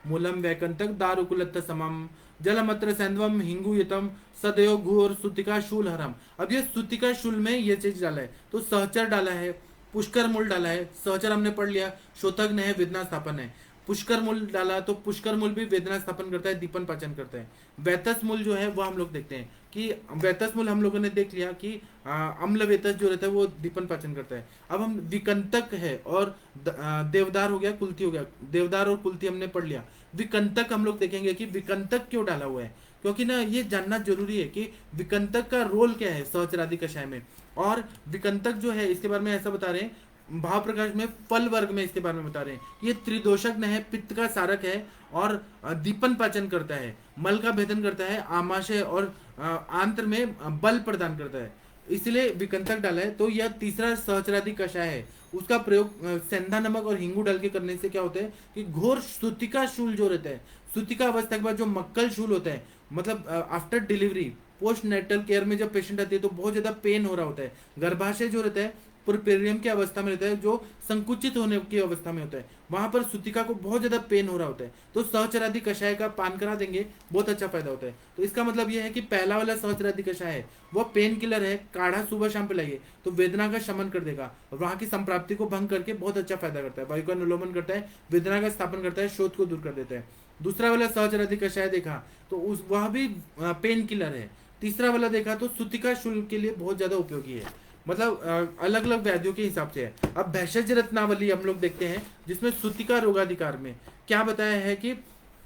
मूलम वैकंतक दारुकुलत्त समम जलमत्र सैंधवम हिंगुयतम सदयो घोर सुतिका शूल हरम। अब ये सुतिका शूल में ये चीज डाला है, तो सहचर डाला है, पुष्कर मूल डाला है, सहचर हमने पढ़ लिया, शोथग्न है, वेदना स्थापन है, पुष्कर मूल डाला तो पुष्कर मूल भी वेदना स्थापन करता है, दीपन पाचन करता है। वैतस मूल जो है वो हम लोग देखते हैं कि वैतस मूल हम लोगों ने देख लिया कि अम्ल वेतस जो रहता है वो दीपन पाचन करता है। अब हम विकंतक है और देवदार हो गया, कुल्थी हो गया, देवदार और कुल्थी हमने पढ़ लिया। विकंतक हम लोग देखेंगे कि विकंतक क्यों डाला हुआ है, क्योंकि ना ये जानना जरूरी है कि विकंतक का रोल क्या है सहचरादि कषाय में। और विकंतक जो है इसके बारे में ऐसा बता रहे हैं भाव प्रकाश में, फल वर्ग में इसके बारे में बता रहे हैं, ये त्रिदोषज्ञ है, पित्त का सारक है, और दीपन पाचन करता है, मल का भेदन करता है, आमाशय और आंत्र में बल प्रदान करता है, इसलिए विकंतक डाला है। तो यह तीसरा सहचरादी कषाय है, उसका प्रयोग सेंधा नमक और हिंगू डाल के करने से क्या होता है कि घोर सूतिका शूल जो रहता है, सूतिका अवस्था के बाद जो मक्कल शूल होता है, मतलब after delivery post natal care में जब पेशेंट आती है तो बहुत ज्यादा पेन हो रहा होता है, गर्भाशय जो रहता है पुरपेरियम की अवस्था में रहता है, जो संकुचित होने की अवस्था में होता है, वहां पर सूतिका को बहुत ज्यादा पेन हो रहा होता है, तो सहचरादी कषाय का पान करा देंगे, बहुत अच्छा फायदा होता है। तो इसका मतलब यह है कि पहला वाला सहचरादी कषाय है वो पेन किलर है, काढ़ा सुबह शाम पिलाइए तो वेदना का शमन कर देगा और वहां की संप्राप्ति को भंग करके बहुत अच्छा फायदा करता है, वायु का अनुलोमन करता है, वेदना का स्थापन करता है, शोथ को दूर कर देता है। दूसरा वाला सहचरादी कषाय देखा तो उस वह भी पेन किलर है। तीसरा वाला देखा तो सूतिका शूल के लिए बहुत ज्यादा उपयोगी है, मतलब अलग अलग व्याधियों के हिसाब से है। अब भेषज रत्नावली हम लोग देखते हैं जिसमें सूतिका रोगाधिकार में क्या बताया है कि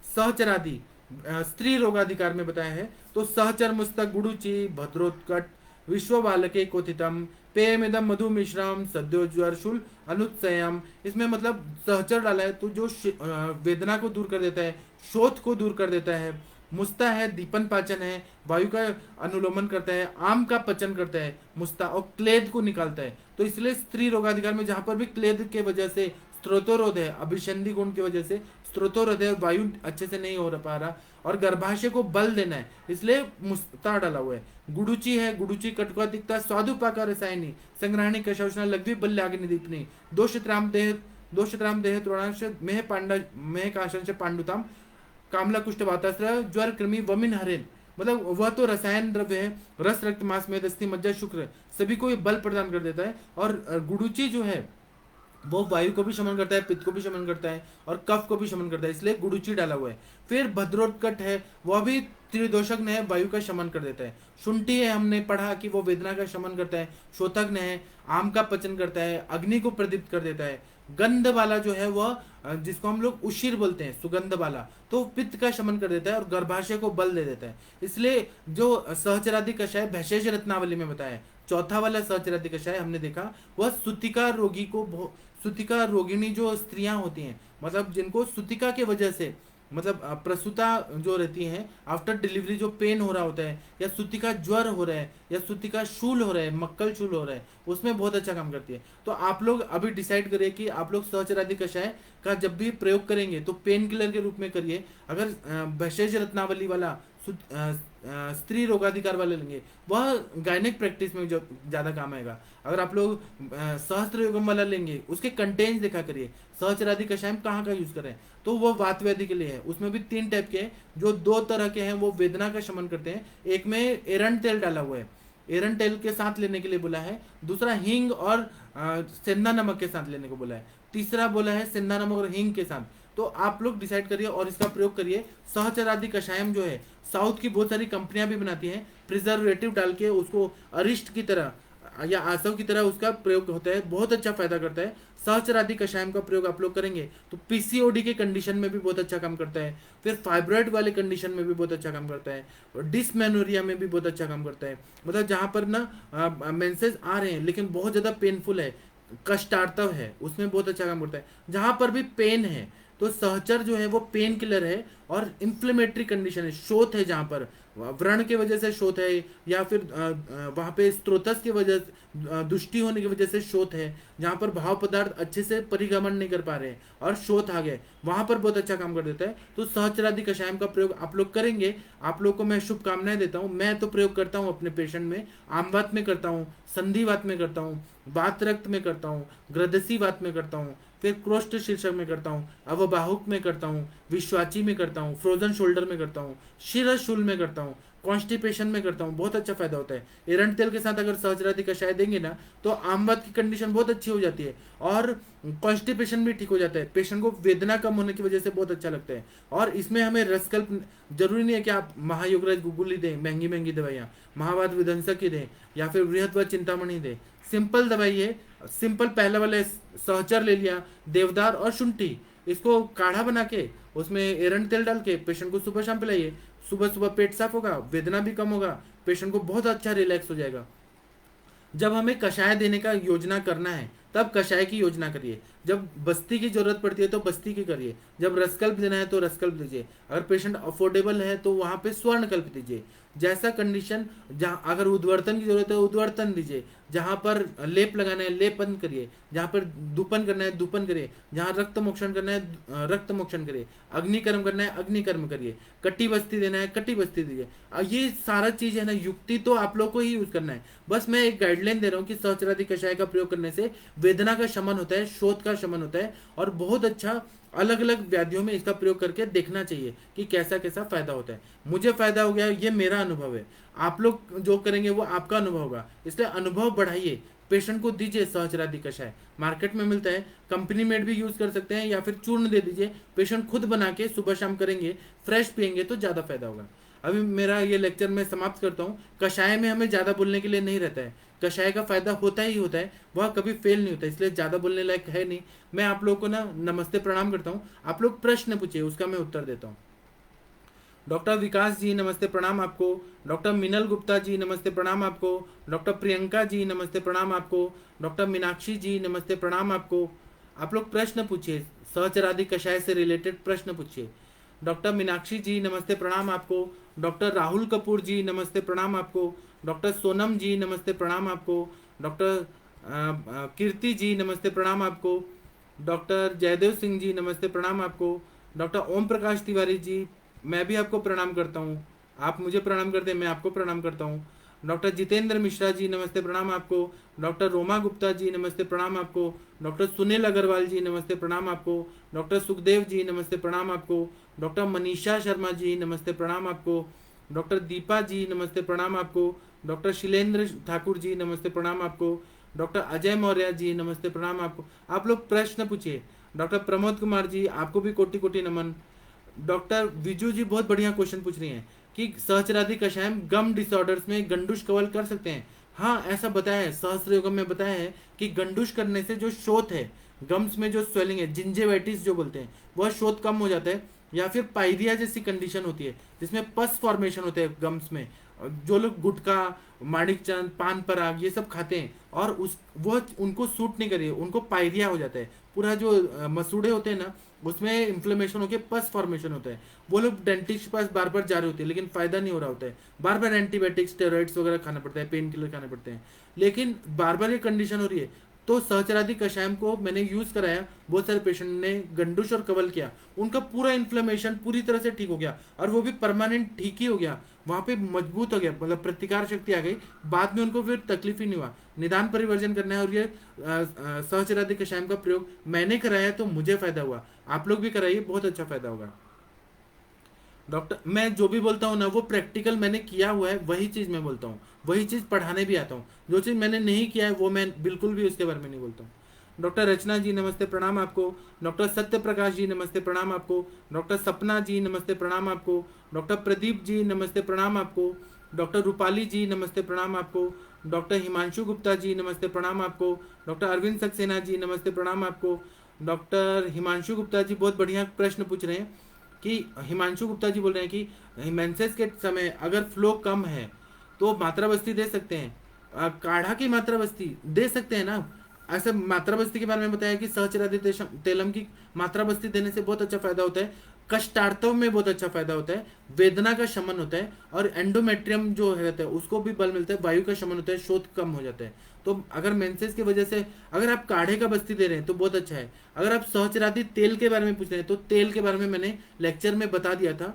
सहचरादी स्त्री रोगाधिकार में बताया है तो सहचर मुस्तक गुडुचि भद्रोत्कट विश्व बालके कोथितम पेयमिदम मधु मिश्रम सद्योज्वर शूल अनुत्सयम, इसमें मतलब सहचर डाला है तो जो वेदना को दूर कर देता है, शोथ को दूर कर देता है, मुस्ता है दीपन पाचन है, वायु का अनुलोमन करता है, आम का पचन करता है मुस्ता, और क्लेद को निकालता है। तो इसलिए स्त्री रोगाधिकार में जहां पर भी क्लेद के वजह से स्त्रोतोरोध है, अभिषंधि गुण की वजह से स्त्रोतोरोध है, वायु अच्छे से नहीं हो पा रहा और गर्भाशय को बल देना है, इसलिए मुस्ता डाला हुआ है। गुडुचि है, गुडुचि कटुका तिक्ता स्वादुपाका रसायनी संग्रहणी कषौष्ण लघ्वी बल्याग्नि दीपनी दोषत्राम देह त्रोणांश मेह पांडा मेह काशंश पांडुताम कामला कुष्ठ वातास्त्र ज्वर कृमि वमिन हरेन, मतलब वह तो रसायन द्रव्य है, रस रक्त मांस मेद अस्थि मज्जा शुक्र सभी को ये बल प्रदान कर देता है। और गुडुचि जो है वो वायु को भी शमन करता है, पित्त को भी शमन करता है और कफ को भी शमन करता है, इसलिए गुडुचि डाला हुआ है। फिर भद्रोत्कट है, वह भी त्रिदोषज्ञ है, वायु का शमन कर देता है। शुंठी है, हमने पढ़ा कि वो वेदना का शमन करता है। शोथज्ञ है, आम का पचन करता है, अग्नि को प्रदीप्त कर देता है। गंध वाला जो है वह जिसको हम लोग उशिर बोलते हैं, सुगंध वाला, तो पित्त का शमन कर देता है और गर्भाशय को बल दे देता है। इसलिए जो सहचरादी कषाय भेषज रत्नावली में बताया है, चौथा वाला सहचरादी कषाय हमने देखा वह सूतिका रोगी को, सूतिका रोगिणी जो स्त्रियां होती हैं, मतलब जिनको सूतिका के वजह से मतलब प्रसूता जो रहती हैं आफ्टर डिलीवरी जो पेन हो रहा होता है, या सूतिका ज्वर हो रहा है, या सूतिका शूल हो रहा है, मक्कल शूल हो रहा है, उसमें बहुत अच्छा काम करती है। तो आप लोग अभी डिसाइड करिए कि आप लोग सहचरादी कषाय का जब भी प्रयोग करेंगे तो पेन किलर के रूप में करिए। अगर भेषज रत्नावली वाला स्त्री रोगाधिकार वाले लेंगे वह गायनिक प्रैक्टिस में जो ज्यादा काम आएगा। अगर आप लोग सहस्त्र योगम वाला लेंगे उसके कंटेंट्स देखा करिए, सहचरादी कषाय में कहाँ का यूज करें, तो वो वात व्याधि के लिए है। उसमें भी 3 टाइप के हैं, जो 2 तरह के हैं वो वेदना का शमन करते हैं। एक में एरंड तेल डाला हुआ है, एरंड तेल के साथ लेने के लिए बोला है। दूसरा हींग और सेंधा नमक के साथ लेने को बोला है। तीसरा बोला है सेंधा नमक और हींग के साथ। तो आप लोग डिसाइड करिए और इसका प्रयोग करिए। सहचरादी कषायम जो है साउथ की बहुत सारी कंपनियां भी बनाती हैं, प्रिजर्वेटिव डाल के उसको अरिष्ट की तरह या आसव की तरह उसका प्रयोग होता है, बहुत अच्छा फायदा करता है। सहचरादी कषायम का प्रयोग आप लोग करेंगे तो पीसीओडी के कंडीशन में भी बहुत अच्छा काम करता है, फिर फाइब्रॉइड वाले कंडीशन में भी बहुत अच्छा काम करता है, और डिसमेनोरिया में भी बहुत अच्छा काम करता है। मतलब जहां पर ना मेंसेस आ रहे हैं लेकिन बहुत ज्यादा पेनफुल है, कष्टार्तव है, उसमें बहुत अच्छा काम करता है। जहां पर भी पेन है तो सहचर जो है वो पेन किलर है और इंफ्लेमेटरी कंडीशन है, शोथ है, जहां पर व्रण के वजह से शोथ है, या फिर वहां पे स्त्रोतस की वजह दुष्टि होने की वजह से शोथ है, जहां पर भाव पदार्थ अच्छे से परिगमन नहीं कर पा रहे हैं और शोथ आ गए, वहां पर बहुत अच्छा काम कर देता है। तो सहचरादी कषायम का प्रयोग आप लोग करेंगे, आप लोग को मैं शुभकामनाएं देता हूँ। मैं तो प्रयोग करता हूँ अपने पेशेंट में, आमवात में करता हूँ, संधिवात में करता हूँ, वात रक्त में करता हूँ, ग्रदसी वात में करता हूँ, फिर क्रोष्ट शीर्षक में करता हूँ, अवबाहुक में करता हूँ, विश्वाची में करता हूँ, फ्रोजन शोल्डर में करता हूँ, शिरशूल में करता हूँ, कॉन्स्टिपेशन में करता हूँ, बहुत अच्छा फायदा होता है। एरंड तेल के साथ अगर सहचरादी कषाय देंगे ना तो आमवात की कंडीशन बहुत अच्छी हो जाती है और कॉन्स्टिपेशन भी ठीक हो जाता है। पेशेंट को वेदना कम होने की वजह से बहुत अच्छा लगता है। और इसमें हमें रसकल्प जरूरी नहीं है कि आप महायोगराज गुगुली दें, महंगी महंगी दवाइयाँ, महावात विध्वंसक की दें या फिर बृहद व चिंतामणि दें। सिंपल दवाई है, सिंपल पहला वाला सहचर ले लिया, देवदार और शुंठी, इसको काढ़ा बना के उसमें एरंड तेल डाल के पेशेंट को सुबह शाम पिलाइए। सुबह सुबह पेट साफ होगा, वेदना भी कम होगा, पेशेंट को बहुत अच्छा रिलैक्स हो जाएगा। जब हमें कषाय देने का योजना करना है तब कषाय की योजना करिए, जब बस्ती की जरूरत पड़ती है तो बस्ती की करिए, जब रसकल्प देना है तो रसकल्प दीजिए, अगर पेशेंट अफोर्डेबल है तो वहां पे स्वर्णकल्प दीजिए। जैसा कंडीशन, जहाँ अगर उद्वर्तन की जरूरत है उद्वर्तन दीजिए, जहाँ पर लेप लगाना है लेपन करिए, जहाँ पर दूपन करना है दूपन करिए, जहाँ रक्त मोक्षण करना है रक्त मोक्षण करिए, अग्निकर्म करना है अग्निकर्म करिए, कट्टी बस्ती देना है कट्टी बस्ती दीजिए। ये सारा चीज है ना, युक्ति तो आप लोग को ही यूज करना है। बस मैं एक गाइडलाइन दे रहा हूँ कि सहस्त्रादि कषाय का प्रयोग करने से वेदना का शमन होता है, शोथ का शमन होता है, और बहुत अच्छा अलग अलग व्याधियों में इसका प्रयोग करके देखना चाहिए कि कैसा कैसा फायदा होता है। मुझे फायदा हो गया, ये मेरा अनुभव है। आप लोग जो करेंगे वो आपका अनुभव होगा, इसलिए अनुभव बढ़ाइए, पेशेंट को दीजिए सहस्त्रादि कषाय। मार्केट में मिलता है, कंपनी मेड भी यूज कर सकते हैं, या फिर चूर्ण दे दीजिए, पेशेंट खुद बना के सुबह शाम करेंगे, फ्रेश पियेंगे तो ज्यादा फायदा होगा। अभी मेरा ये लेक्चर मैं समाप्त करता हूँ। कषाय में हमें ज्यादा बोलने के लिए नहीं रहता है, कषाय का फायदा होता ही होता है, वह कभी फेल नहीं होता, इसलिए ज्यादा बोलने लायक है नहीं। मैं आप लोगों को ना नमस्ते प्रणाम करता हूँ, आप लोग प्रश्न पूछिए, उसका मैं उत्तर देता हूँ। डॉक्टर विकास जी नमस्ते प्रणाम आपको। डॉक्टर मिनल गुप्ता जी नमस्ते प्रणाम आपको। डॉक्टर प्रियंका जी नमस्ते प्रणाम आपको। डॉक्टर मीनाक्षी जी नमस्ते प्रणाम आपको। आप लोग प्रश्न पूछिए, सहचरादि कषाय से रिलेटेड प्रश्न पूछिए। डॉक्टर मीनाक्षी जी नमस्ते प्रणाम आपको। डॉक्टर राहुल कपूर जी नमस्ते प्रणाम आपको। डॉक्टर सोनम जी नमस्ते प्रणाम आपको। डॉक्टर कीर्ति जी नमस्ते प्रणाम आपको। डॉक्टर जयदेव सिंह जी नमस्ते प्रणाम आपको। डॉक्टर ओम प्रकाश तिवारी जी, मैं भी आपको प्रणाम करता हूँ, आप मुझे प्रणाम करते हैं, मैं आपको प्रणाम करता हूँ। डॉक्टर जितेंद्र मिश्रा जी नमस्ते प्रणाम आपको। डॉक्टर रोमा गुप्ता जी नमस्ते प्रणाम आपको। डॉक्टर सुनील अग्रवाल जी नमस्ते प्रणाम आपको। डॉक्टर सुखदेव जी नमस्ते प्रणाम आपको। डॉक्टर मनीषा शर्मा जी नमस्ते प्रणाम आपको। डॉक्टर दीपा जी नमस्ते प्रणाम आपको। डॉक्टर शिलेंद्र ठाकुर जी नमस्ते प्रणाम आपको। डॉक्टर अजय मौर्य जी नमस्ते प्रणाम आपको। आप लोग प्रश्न पूछिए। डॉक्टर प्रमोद कुमार जी, आपको भी कोटि कोटि नमन। डॉक्टर विजू जी बहुत बढ़िया क्वेश्चन पूछ रही हैं कि सहचरादि कषायम गम डिसऑर्डर्स में गंडुश कवल कर सकते हैं। हाँ, ऐसा बताया है, सहस्त्र योगम में बताया है कि गंडुश करने से जो शोथ है, गम्स में जो स्वेलिंग है, जिंजेवाइटिस जो बोलते हैं, वह शोथ कम हो जाता है। या फिर पायरिया जैसी कंडीशन होती है जिसमें पस फॉर्मेशन होते हैं गम्स में, जो लोग गुटखा, माणिक चंद, पान पराग ये सब खाते हैं और उस वो उनको सूट नहीं करिए, उनको पायरिया हो जाता है। पूरा जो मसूड़े होते हैं ना, उसमें इन्फ्लेमेशन होकर पस फॉर्मेशन होता है। वो लोग डेंटिस्ट के पास बार बार जा रहे होते हैं लेकिन फायदा नहीं हो रहा होता है, बार बार एंटीबायोटिक्स स्टेरॉइड्स वगैरह खाना पड़ता है, पेन किलर खाने पड़ते हैं, लेकिन बार बार ये कंडीशन हो रही है। तो सहचरादि कषायम को मैंने यूज कराया, बहुत सारे पेशेंट ने गंडुश और कवल किया, उनका पूरा इन्फ्लेमेशन पूरी तरह से ठीक हो गया और वो भी परमानेंट ठीक ही हो गया, वहां पे मजबूत हो गया, मतलब प्रतिकार शक्ति आ गई। बाद में उनको फिर तकलीफ ही नहीं हुआ। निदान परिवर्जन करना है और ये सहचरादि कषायम का प्रयोग मैंने कराया तो मुझे फायदा हुआ, आप लोग भी कराइए, बहुत अच्छा फायदा होगा। डॉक्टर, मैं जो भी बोलता हूँ ना वो प्रैक्टिकल मैंने किया हुआ है, वही चीज मैं बोलता हूँ, वही चीज पढ़ाने भी आता हूँ। जो चीज मैंने नहीं किया है वो मैं बिल्कुल भी उसके बारे में नहीं बोलता हूँ। डॉक्टर रचना जी नमस्ते प्रणाम आपको। डॉक्टर सत्य प्रकाश जी नमस्ते प्रणाम आपको। डॉक्टर सपना जी नमस्ते प्रणाम आपको। डॉक्टर प्रदीप जी नमस्ते प्रणाम आपको। डॉक्टर रूपाली जी नमस्ते प्रणाम आपको। डॉक्टर हिमांशु गुप्ता जी नमस्ते प्रणाम आपको। डॉक्टर अरविंद सक्सेना जी नमस्ते प्रणाम आपको। डॉक्टर हिमांशु गुप्ता जी बहुत बढ़िया प्रश्न पूछ रहे हैं कि हिमांशु गुप्ता जी बोल रहे हैं कि मेंसेस के समय अगर फ्लो कम है तो मात्रा बस्ती दे सकते हैं, काढ़ा की मात्रा बस्ती दे सकते हैं ना। ऐसे मात्रा बस्ती के बारे में बताया कि सहचरादि तेलम की मात्रा बस्ती देने से बहुत अच्छा फायदा होता है, कष्टार्थव में बहुत अच्छा फायदा होता है, वेदना का शमन होता है, और एंडोमेट्रियम जो रहता है उसको भी बल मिलता है, वायु का शमन होता है, शोथ कम हो जाता है। तो अगर मेंसेस की वजह से अगर आप काढ़े का बस्ती दे रहे हैं तो बहुत अच्छा है। अगर आप सहचरादि तेल के बारे में पूछ रहे हैं तो तेल के बारे में मैंने लेक्चर में बता दिया था।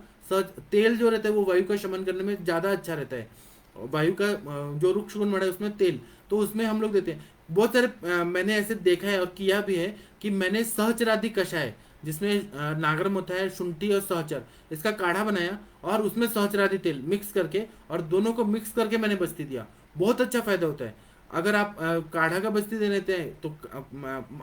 तेल जो रहता है वो वायु का शमन करने में ज्यादा अच्छा रहता है, वायु का जो रुक्ष गुण है उसमें तेल, तो उसमें हम लोग देते हैं। बहुत सारे मैंने ऐसे देखा है और किया भी है कि मैंने सहचरादि कषाय जिसमें नागरम होता है, शुंठी और सहचर, इसका काढ़ा बनाया और उसमें सहचरादि तेल मिक्स करके और दोनों को मिक्स करके मैंने बस्ती दिया, बहुत अच्छा फायदा होता है। अगर आप काढ़ा का बस्ती दे देते हैं तो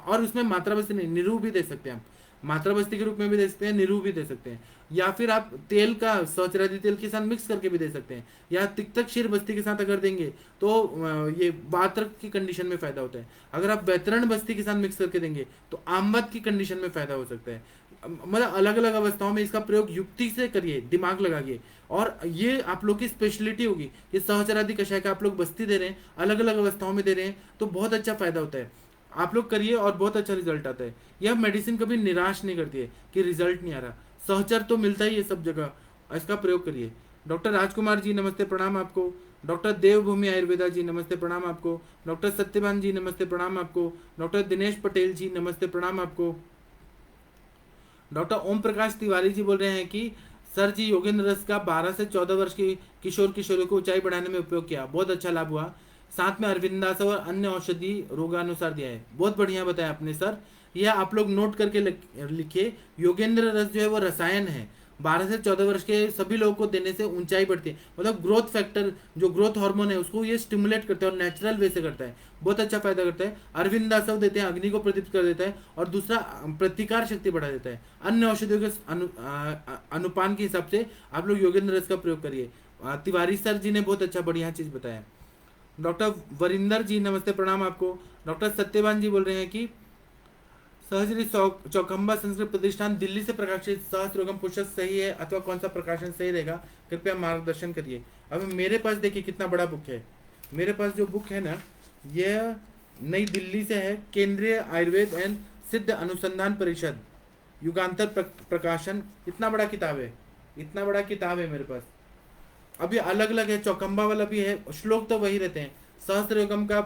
और उसमें मात्रा बस्ती नहीं, निरू भी दे सकते हैं आप, मात्रा बस्ती के रूप में भी दे सकते हैं, निरू भी दे सकते हैं, या फिर आप तेल का सहचरादि तेल के साथ मिक्स करके भी दे सकते हैं, या तिक्तक क्षीर बस्ती के साथ अगर देंगे तो ये वातरक की कंडीशन में फायदा होता है। अगर आप वैतरण बस्ती के साथ मिक्स करके देंगे तो आमवत की कंडीशन में फायदा हो सकता है। मतलब अलग अलग अवस्थाओं में इसका प्रयोग युक्ति से करिए, दिमाग लगाइए, और ये आप लोग की स्पेशलिटी होगी कि सहचरादि कषाय का आप लोग बस्ती दे रहे हैं, अलग अलग अवस्थाओं में दे रहे हैं, तो बहुत अच्छा फायदा होता है। आप लोग करिए और बहुत अच्छा रिजल्ट आता है। यह मेडिसिन कभी निराश नहीं करती है कि रिजल्ट नहीं आ रहा, सहचर तो मिलता ही है सब जगह, इसका प्रयोग करिए। डॉक्टर राजकुमार जी नमस्ते प्रणाम आपको। डॉक्टर देवभूमि आयुर्वेदा जी नमस्ते प्रणाम आपको। डॉक्टर सत्यवान जी नमस्ते प्रणाम आपको। डॉक्टर दिनेश पटेल जी नमस्ते प्रणाम आपको। डॉक्टर ओम प्रकाश तिवारी जी बोल रहे हैं कि सर जी योगेंद्र रस का 12 से 14 वर्ष की किशोर किशोरियों को ऊंचाई बढ़ाने में उपयोग किया, बहुत अच्छा लाभ हुआ। साथ में अरविंदास और अन्य औषधि रोगानुसार दिया है। बहुत बढ़िया बताया आपने सर, यह आप लोग नोट करके लिखिए। योगेंद्र रस जो है वो रसायन है, 12 से 14 वर्ष के सभी लोगों को देने से ऊंचाई बढ़ती है। मतलब ग्रोथ फैक्टर जो ग्रोथ हार्मोन है उसको ये स्टिमुलेट करता है और नेचुरल वे से करता है, बहुत अच्छा फायदा करता है। अरविंदासव देते हैं, अग्नि को प्रदीप्त कर देता है, और दूसरा प्रतिकार शक्ति बढ़ा देता है। अन्य औषधियों के अनुपान के हिसाब से आप लोग योगेंद्र रस का प्रयोग करिए। तिवारी सर जी ने बहुत अच्छा बढ़िया चीज बताया। डॉक्टर वरिंदर जी नमस्ते प्रणाम आपको। डॉक्टर सत्यवान जी बोल रहे हैं कि सहजरी चौखंबा संस्कृत प्रतिष्ठान दिल्ली से प्रकाशित सहस्त्रयोगम पुस्तक सही है अथवा कौन सा प्रकाशन सही रहेगा, कृपया मार्गदर्शन करिए। अब मेरे पास देखिए कितना बड़ा बुक है। मेरे पास जो बुक है ना, यह नई दिल्ली से है, केंद्रीय आयुर्वेद एवं सिद्ध अनुसंधान परिषद युगांतर प्रकाशन। इतना बड़ा किताब है, इतना बड़ा किताब है मेरे पास। अभी अलग अलग है, चौकंबा वाला भी है, श्लोक तो वही रहते हैं। सहस्त्र योगम का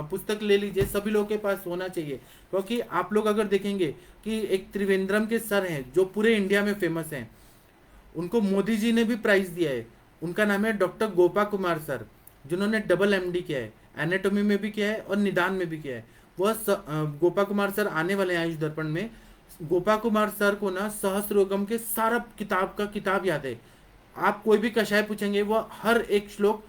पुस्तक ले लीजिए, सभी लोगों के पास होना चाहिए। क्योंकि आप लोग अगर देखेंगे कि एक त्रिवेंद्रम के सर हैं जो पूरे इंडिया में फेमस हैं, उनको मोदी जी ने भी प्राइज दिया है। उनका नाम है डॉक्टर गोपा कुमार सर, जिन्होंने डबल एमडी किया है, एनाटॉमी में भी किया है और निदान में भी किया है। वह गोपा कुमार सर आने वाले हैं आयुष दर्पण में। गोपा कुमार सर को ना सहस्त्र योगम के सारा किताब याद है। आप कोई भी कषाय पूछेंगे, वो हर एक श्लोक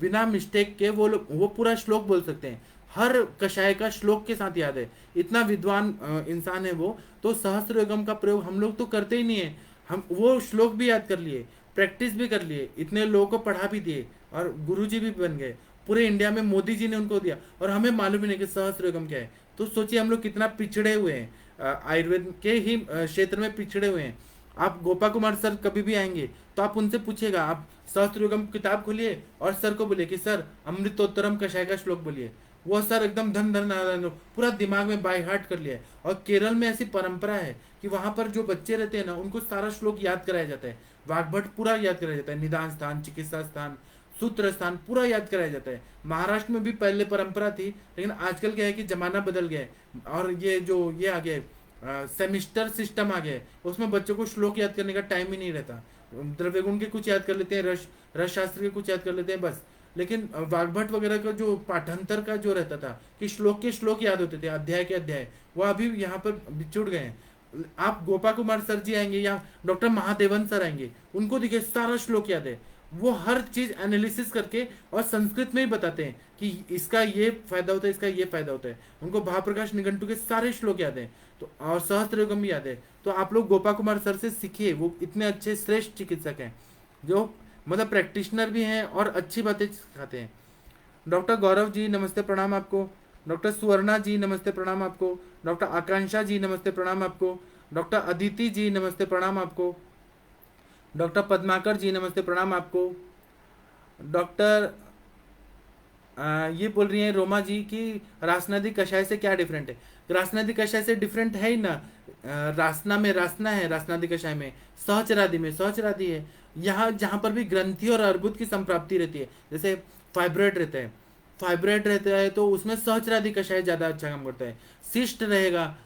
बिना मिस्टेक के वो पूरा श्लोक बोल सकते हैं। हर कषाय का श्लोक के साथ याद है, इतना विद्वान इंसान है वो। तो सहस्त्र योगम का प्रयोग हम लोग तो करते ही नहीं है। हम वो श्लोक भी याद कर लिए, प्रैक्टिस भी कर लिए, इतने लोगों को पढ़ा भी दिए और गुरुजी भी बन गए। पूरे इंडिया में मोदी जी ने उनको दिया और हमें मालूम ही नहीं कि सहस्त्र योगम क्या है। तो सोचिए हम लोग कितना पिछड़े हुए हैं, आयुर्वेद के ही क्षेत्र में पिछड़े हुए हैं। आप गोपा कुमार सर कभी भी आएंगे तो आप उनसे पूछिएगा, आप सहस्त्र योगम किताब खोलिए और सर को बोलिए कि सर अमृतोत्तरम कषाय का श्लोक बोलिए। वो सर एकदम धन धन नारायण पूरा दिमाग में बाय हार्ट कर लिया है। और केरल में ऐसी परंपरा है कि वहां पर जो बच्चे रहते हैं ना, उनको सारा श्लोक याद कराया जाता है। वाग्भट पूरा याद कराया जाता है, निदान स्थान, चिकित्सा स्थान, सूत्र स्थान पूरा याद कराया जाता है। महाराष्ट्र में भी पहले परंपरा थी, लेकिन आजकल क्या है कि जमाना बदल गया है और ये आ गया है, सेमिस्टर सिस्टम आ गया है। उसमें बच्चों को श्लोक याद करने का टाइम ही नहीं रहता। द्रव्यगुण के कुछ याद कर लेते हैं, रस शास्त्र के कुछ याद कर लेते हैं बस। लेकिन वाग्भट वगैरह का जो पाठांतर का जो रहता था कि श्लोक के श्लोक याद होते थे, अध्याय के अध्याय, वो अभी यहाँ पर बिछुड़ गए हैं। आप गोपा कुमार सर जी आएंगे या डॉक्टर महादेवन सर आएंगे, उनको देखिए सारा श्लोक याद है। वो हर चीज एनालिसिस करके और संस्कृत में ही बताते हैं कि इसका ये फायदा होता है, इसका ये फायदा होता है। उनको भाप्रकाश निघंटु के सारे श्लोक याद है, तो और सहस्त्र योगम भी याद है। तो आप लोग गोपा कुमार सर से सीखिए, वो इतने अच्छे श्रेष्ठ चिकित्सक हैं, जो मतलब प्रैक्टिशनर भी हैं और अच्छी बातें सिखाते हैं। डॉक्टर गौरव जी नमस्ते प्रणाम आपको। डॉक्टर सुवर्णा जी नमस्ते प्रणाम आपको। डॉक्टर आकांक्षा जी नमस्ते प्रणाम आपको। डॉक्टर अदिति जी नमस्ते प्रणाम आपको। डॉक्टर पद्माकर जी नमस्ते प्रणाम आपको। डॉक्टर ये बोल रही हैं रोमा जी कि रासनादी कषाय से क्या डिफरेंट है। रासनादी कषाय से डिफरेंट है ही ना। रासना में रासना है, रासनादी कषाय में सहचरादि में सहचरादि है। यहाँ जहाँ पर भी ग्रंथि और अर्बुद की संप्राप्ति रहती है, जैसे फाइब्रॉइड रहता है, तो उसमें सहचरादि कषाय ज़्यादा अच्छा काम करता है। सिस्ट रहेगा,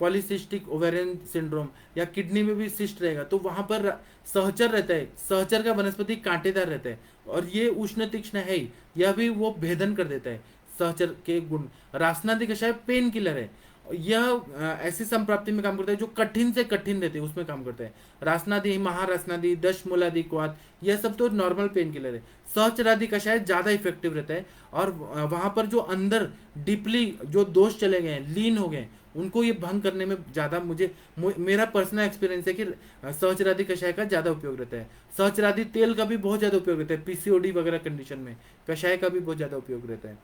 पॉलीसिस्टिक ओवेरियन सिंड्रोम, या किडनी में भी सिस्ट रहेगा, तो वहां पर सहचर रहता है। सहचर का वनस्पति कांटेदार रहता है और ये उष्ण तीक्ष्ण है ही, यह भी वो भेदन कर देता है सहचर के गुण। रासनादि कषाय पेन किलर है, यह ऐसी संप्राप्ति में काम करता है जो कठिन से कठिन रहते हैं, उसमें काम करता है। रासनादि, महारासनादि, दशमूलादि, क्वाथ, यह सब तो नॉर्मल पेन किलर है। सहचरादि कषाय ज्यादा इफेक्टिव रहता है और वहां पर जो अंदर डीपली जो दोष चले गए हैं, लीन हो गए, उनको ये भंग करने में ज्यादा मेरा पर्सनल एक्सपीरियंस है कि सहचरादि कषाय का ज्यादा उपयोग रहता है। सहचरादि तेल का भी बहुत ज्यादा उपयोग रहता है, पीसीओडी वगैरह कंडीशन में कषाय का भी बहुत ज्यादा उपयोग रहता है।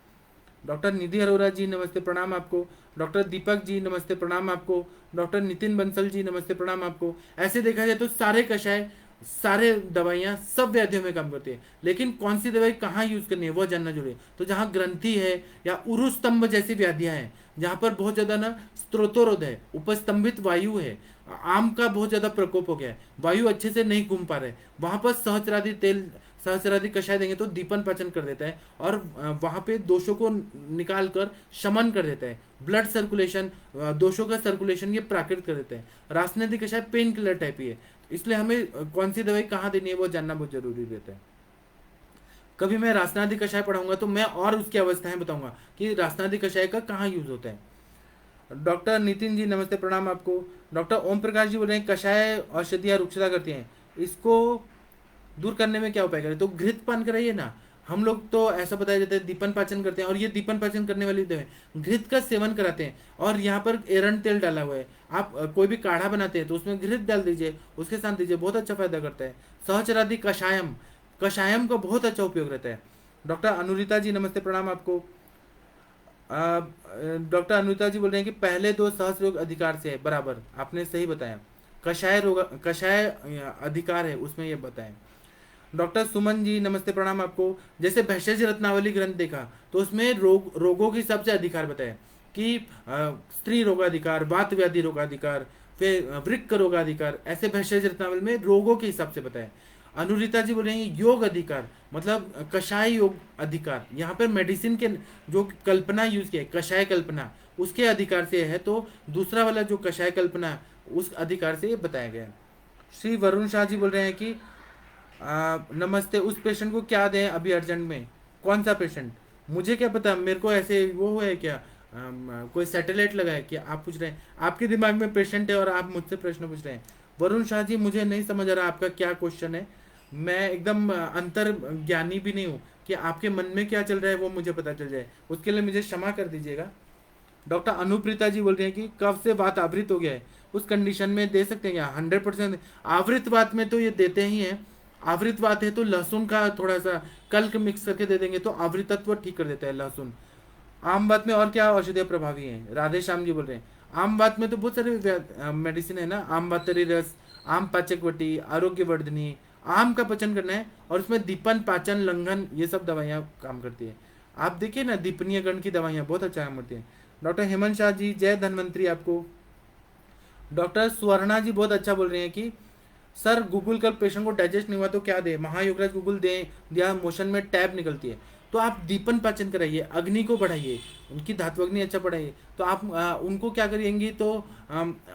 डॉक्टर निधि अरोरा जी नमस्ते प्रणाम आपको। डॉक्टर दीपक जी नमस्ते प्रणाम आपको। डॉक्टर नितिन बंसल जी नमस्ते प्रणाम आपको। ऐसे देखा जाए तो सारे कषाय सारे दवाइयाँ सब व्याधियों में काम करती है, लेकिन कौन सी दवाई कहाँ यूज करनी है वो जानना जरूरी है। तो जहाँ ग्रंथि है या उरुस्तंभ जैसी व्याधियां हैं, जहाँ पर बहुत ज्यादा ना स्त्रोतोरोध है, उपस्तंभित वायु है, आम का बहुत ज्यादा प्रकोप हो गया है, वायु अच्छे से नहीं घूम पा रहे, वहां पर सहस्रादि तेल, सहस्रादि कषाय देंगे तो दीपन पाचन कर देता है और वहां पे दोषों को निकाल कर शमन कर देता है, ब्लड सर्कुलेशन, दोषों का सर्कुलेशन ये प्राकृत कर देता है। रासनादि कषाय पेन किलर टाइप ही है, इसलिए हमें कौन सी दवाई कहाँ देनी है वो जानना बहुत जरूरी रहता है। कभी मैं रासनादि कषाय पढ़ाऊंगा तो मैं और उसकी अवस्थाएं बताऊंगा कि रासनादि कषाय का कहाँ यूज होता है। डॉक्टर नितिन जी नमस्ते, प्रणाम आपको। डॉक्टर ओम प्रकाश जी बोल रहे हैं कषाय औषधियाँ रुक्षता करती हैं, इसको दूर करने में क्या उपाय करें? तो घृत पान कराइए ना। हम लोग तो ऐसा बताया जाता है दीपन पाचन करते हैं, और ये दीपन पाचन करने वाली दवाई घृत का सेवन कराते हैं, और यहाँ पर एरंड तेल डाला हुआ है। आप कोई भी काढ़ा बनाते हैं तो उसमें घृत डाल दीजिए, उसके साथ दीजिए, बहुत अच्छा फायदा करता है। सहचरादि कषायम, कषायम का बहुत अच्छा उपयोग रहता है। डॉक्टर अनुरिता जी नमस्ते, प्रणाम आपको। डॉक्टर अनुरिता जी बोल रहे हैं कि पहले दो सहस रोग अधिकार से है, बराबर आपने सही बताया। कषाय रोग, कषाय अधिकार है उसमें ये बताएं। डॉक्टर सुमन जी नमस्ते, प्रणाम आपको। जैसे भेषज रत्नावली ग्रंथ देखा तो उसमें रोगों के हिसाब से अधिकार बताया कि स्त्री रोगाधिकार, वात व्याधि रोगाधिकार, फिर वृक्क रोगाधिकार, ऐसे भेषज रत्नावली में रोगों के हिसाब से बताया। अनुरिता जी बोल रहे हैं योग अधिकार, मतलब कषाय योग अधिकार, यहाँ पर मेडिसिन के जो कल्पना यूज किया है कषाय कल्पना, उसके अधिकार से है, तो दूसरा वाला जो कषाय कल्पना उस अधिकार से ये बताया गया। श्री वरुण शाह जी बोल रहे हैं कि नमस्ते, उस पेशेंट को क्या दें अभी अर्जेंट में? कौन सा पेशेंट? मुझे क्या पता, मेरे को ऐसे वो हुआ है क्या, कोई सैटेलाइट लगा है क्या? आप पूछ रहे हैं, आपके दिमाग में पेशेंट है और आप मुझसे प्रश्न पूछ रहे हैं। वरुण शाह जी मुझे नहीं समझ आ रहा आपका क्या क्वेश्चन है, मैं एकदम अंतर ज्ञानी भी नहीं हूँ कि आपके मन में क्या चल रहा है वो मुझे पता चल जाए, उसके लिए मुझे क्षमा कर दीजिएगा। डॉक्टर अनुप्रीता जी बोल रहे हैं कि कब से वात आवृत हो गया है, उस कंडीशन में दे सकते हैं क्या? 100% आवृत वात में तो ये देते ही हैं। आवृत वात है तो लहसुन का थोड़ा सा कल्क मिक्स करके दे देंगे तो आवृतत्व ठीक कर देता है लहसुन। आम बात में और क्या औषधियाँ प्रभावी हैं? राधे श्याम जी बोल रहे हैं आम बात में तो बहुत सारे मेडिसिन है ना, आम बातरी रस, आम पाचकवटी, आरोग्यवर्धनी, आम का पचन करना है, और उसमें दीपन, पाचन, लंघन, ये सब दवाइयाँ काम करती है। आप देखिए ना, दीपनीय गण की दवाइयाँ बहुत अच्छा काम करती हैं। डॉक्टर हेमंत शाह जी, जय धन्वंतरी आपको। डॉक्टर स्वर्णा जी बहुत अच्छा बोल रहे हैं कि सर गूगल कर पेशेंट को डाइजेस्ट नहीं हुआ तो क्या दे? महायोगराज गूगल दे दिया, मोशन में टैब निकलती है, तो आप दीपन पाचन कराइए, अग्नि को बढ़ाइए, उनकी धातु अग्नि अच्छा बढ़ाइए, तो आप उनको क्या करिएंगी, तो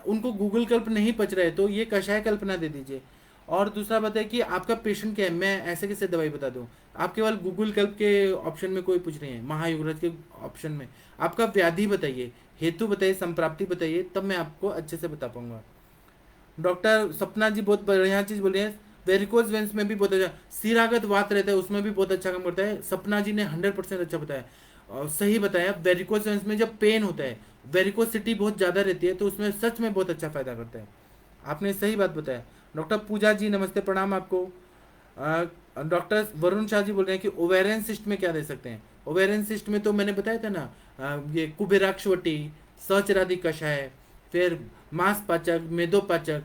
उनको गूगल कल्प नहीं पच रहे तो ये कषाय कल्पना दे दीजिए। और दूसरा बात है कि आपका पेशेंट क्या है, मैं ऐसे कैसे दवाई बता दूं? आप केवल गूगल कल्प के ऑप्शन में कोई पूछ रहे हैं, महायुगराज के ऑप्शन में आपका व्याधि बताइए, हेतु बताइए, संप्राप्ति बताइए, तब मैं आपको अच्छे से बता पाऊंगा। डॉक्टर सपना जी बहुत बढ़िया चीज बोले हैं, वेरिकोज वेंस में भी बहुत अच्छा, सिरागत वात रहता है उसमें भी बहुत अच्छा काम करता है। सपना जी ने 100% अच्छा बताया और सही बताया। वेरिकोज वेंस में जब पेन होता है, वेरिकोसिटी बहुत ज़्यादा रहती है, तो उसमें सच में बहुत अच्छा फायदा करता है। आपने सही बात बताया। डॉक्टर पूजा जी नमस्ते, प्रणाम आपको। डॉक्टर वरुण शाह जी बोल रहे हैं कि ओवेरियन सिस्ट में क्या दे सकते हैं? ओवेरियन सिस्ट में तो मैंने बताया था ना, ये कुबेराक्षवटी, सहचरादि कषाय, फिर मांस पाचक, मेदोपाचक,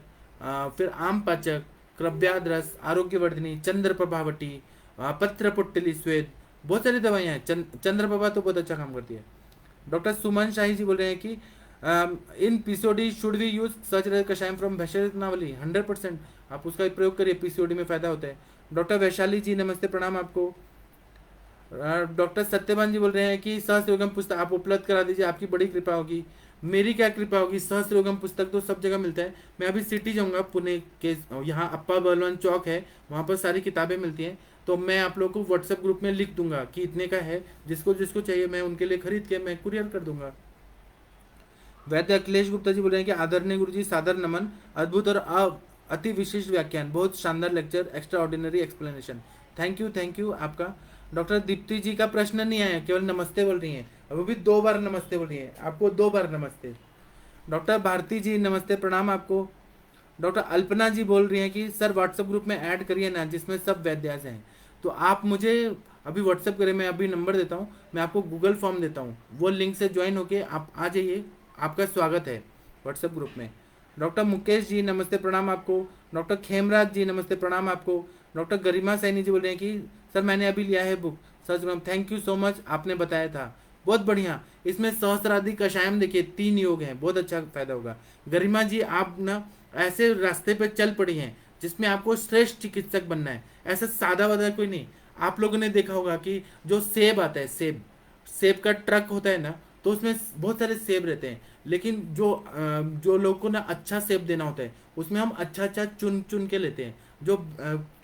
फिर आम पाचक, क्रव्याद रस, आरोग्यवर्धनी, चंद्र प्रभावटी, पत्र पुट्टिली श्वेत, बहुत सारी दवाइयाँ हैं। चंद्र प्रभा तो बहुत अच्छा काम करती है। डॉक्टर सुमन शाही जी बोल रहे हैं कि in PCOD should we use सर्च कषायम फ्रॉम भैषजनावली? 100% आप उसका प्रयोग करिए, पीसीओडी में फायदा होता है। डॉक्टर वैशाली जी नमस्ते, प्रणाम आपको। डॉक्टर सत्यवान जी बोल रहे हैं कि सहस्त्र योगम पुस्तक आप उपलब्ध करा दीजिए, आपकी बड़ी कृपा होगी। मेरी क्या कृपा होगी, सहस्त्र योगम पुस्तक तो सब जगह मिलता है। मैं अभी सिटी जाऊंगा, पुणे के यहाँ अप्पा बलवन चौक है, वहाँ पर सारी किताबें मिलती हैं, तो मैं आप लोगों को व्हाट्सएप ग्रुप में लिख दूंगा कि इतने का है, जिसको जिसको चाहिए मैं उनके लिए खरीद के मैं कुरियर कर दूंगा। वैद्य अखिलेश गुप्ता जी बोल रहे हैं कि आदरणीय गुरु जी, सादर नमन, अद्भुत और अति विशिष्ट व्याख्यान, बहुत शानदार lecture, extra ordinary explanation. Thank you आपका। डॉक्टर दीप्ति जी का प्रश्न नहीं आया, केवल नमस्ते बोल रही हैं, अभी भी 2 बार नमस्ते बोल रही हैं, आपको 2 बार नमस्ते। डॉक्टर भारती जी नमस्ते, प्रणाम आपको। डॉक्टर अल्पना जी बोल रही हैं कि सर व्हाट्सएप ग्रुप में ऐड करिए ना, जिसमें सब वैद्यास हैं। तो आप मुझे अभी व्हाट्सएप करें, मैं अभी नंबर देता हूँ, मैं आपको गूगल फॉर्म देता हूँ, वो लिंक से ज्वाइन होके आप आ जाइए, आपका स्वागत है व्हाट्सएप ग्रुप में। डॉक्टर मुकेश जी नमस्ते प्रणाम आपको। डॉक्टर खेमराज जी नमस्ते प्रणाम आपको। डॉक्टर गरिमा सैनी जी बोल रहे हैं कि सर मैंने अभी लिया है बुक, सच में थैंक यू सो मच, आपने बताया था बहुत बढ़िया। इसमें सहस्त्रादि कषायम देखिए 3 योग हैं, बहुत अच्छा फायदा होगा। गरिमा जी आप ना ऐसे रास्ते पे चल पड़ी हैं जिसमें आपको श्रेष्ठ चिकित्सक बनना है, ऐसा सादा वादा कोई नहीं। आप लोगों ने देखा होगा कि जो सेब आता है, सेब सेब का ट्रक होता है ना, तो उसमें बहुत सारे सेब रहते हैं, लेकिन जो लोग को ना अच्छा सेब देना होता है उसमें हम अच्छा अच्छा चुन चुन के लेते हैं। जो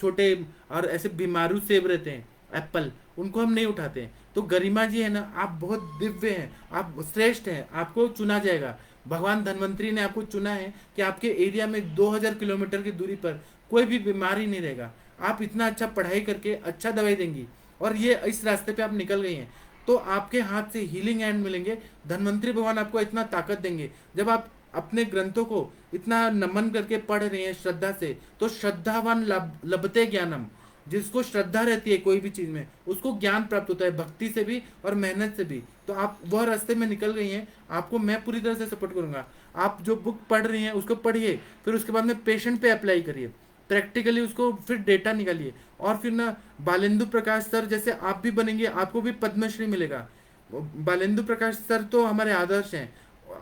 छोटे और ऐसे बीमारू सेब रहते हैं, एप्पल, उनको हम नहीं उठाते हैं। तो गरिमा जी है ना, आप बहुत दिव्य हैं, आप श्रेष्ठ हैं, आपको चुना जाएगा। भगवान धन्वंतरी ने आपको चुना है कि आपके एरिया में 2000 किलोमीटर की दूरी पर कोई भी बीमारी नहीं रहेगा। आप इतना अच्छा पढ़ाई करके अच्छा दवाई देंगी, और ये इस रास्ते पे आप निकल गई हैं, तो आपके हाथ से हीलिंग हैंड मिलेंगे। धन्वंतरी भगवान आपको इतना ताकत देंगे। जब आप अपने ग्रंथों को इतना नमन करके पढ़ रहे हैं श्रद्धा से, तो श्रद्धावान लभते ज्ञानम, जिसको श्रद्धा रहती है कोई भी चीज में उसको ज्ञान प्राप्त होता है, भक्ति से भी और मेहनत से भी। तो आप वह रास्ते में निकल गई हैं, आपको मैं पूरी तरह से सपोर्ट करूंगा। आप जो बुक पढ़ रही हैं उसको पढ़िए, फिर उसके बाद में पेशेंट पे अप्लाई करिए, प्रैक्टिकली उसको फिर डेटा निकालिए, और फिर ना बालेंदु प्रकाश सर जैसे आप भी बनेंगे, आपको भी पद्मश्री मिलेगा। बालेंदु प्रकाश सर तो हमारे आदर्श हैं,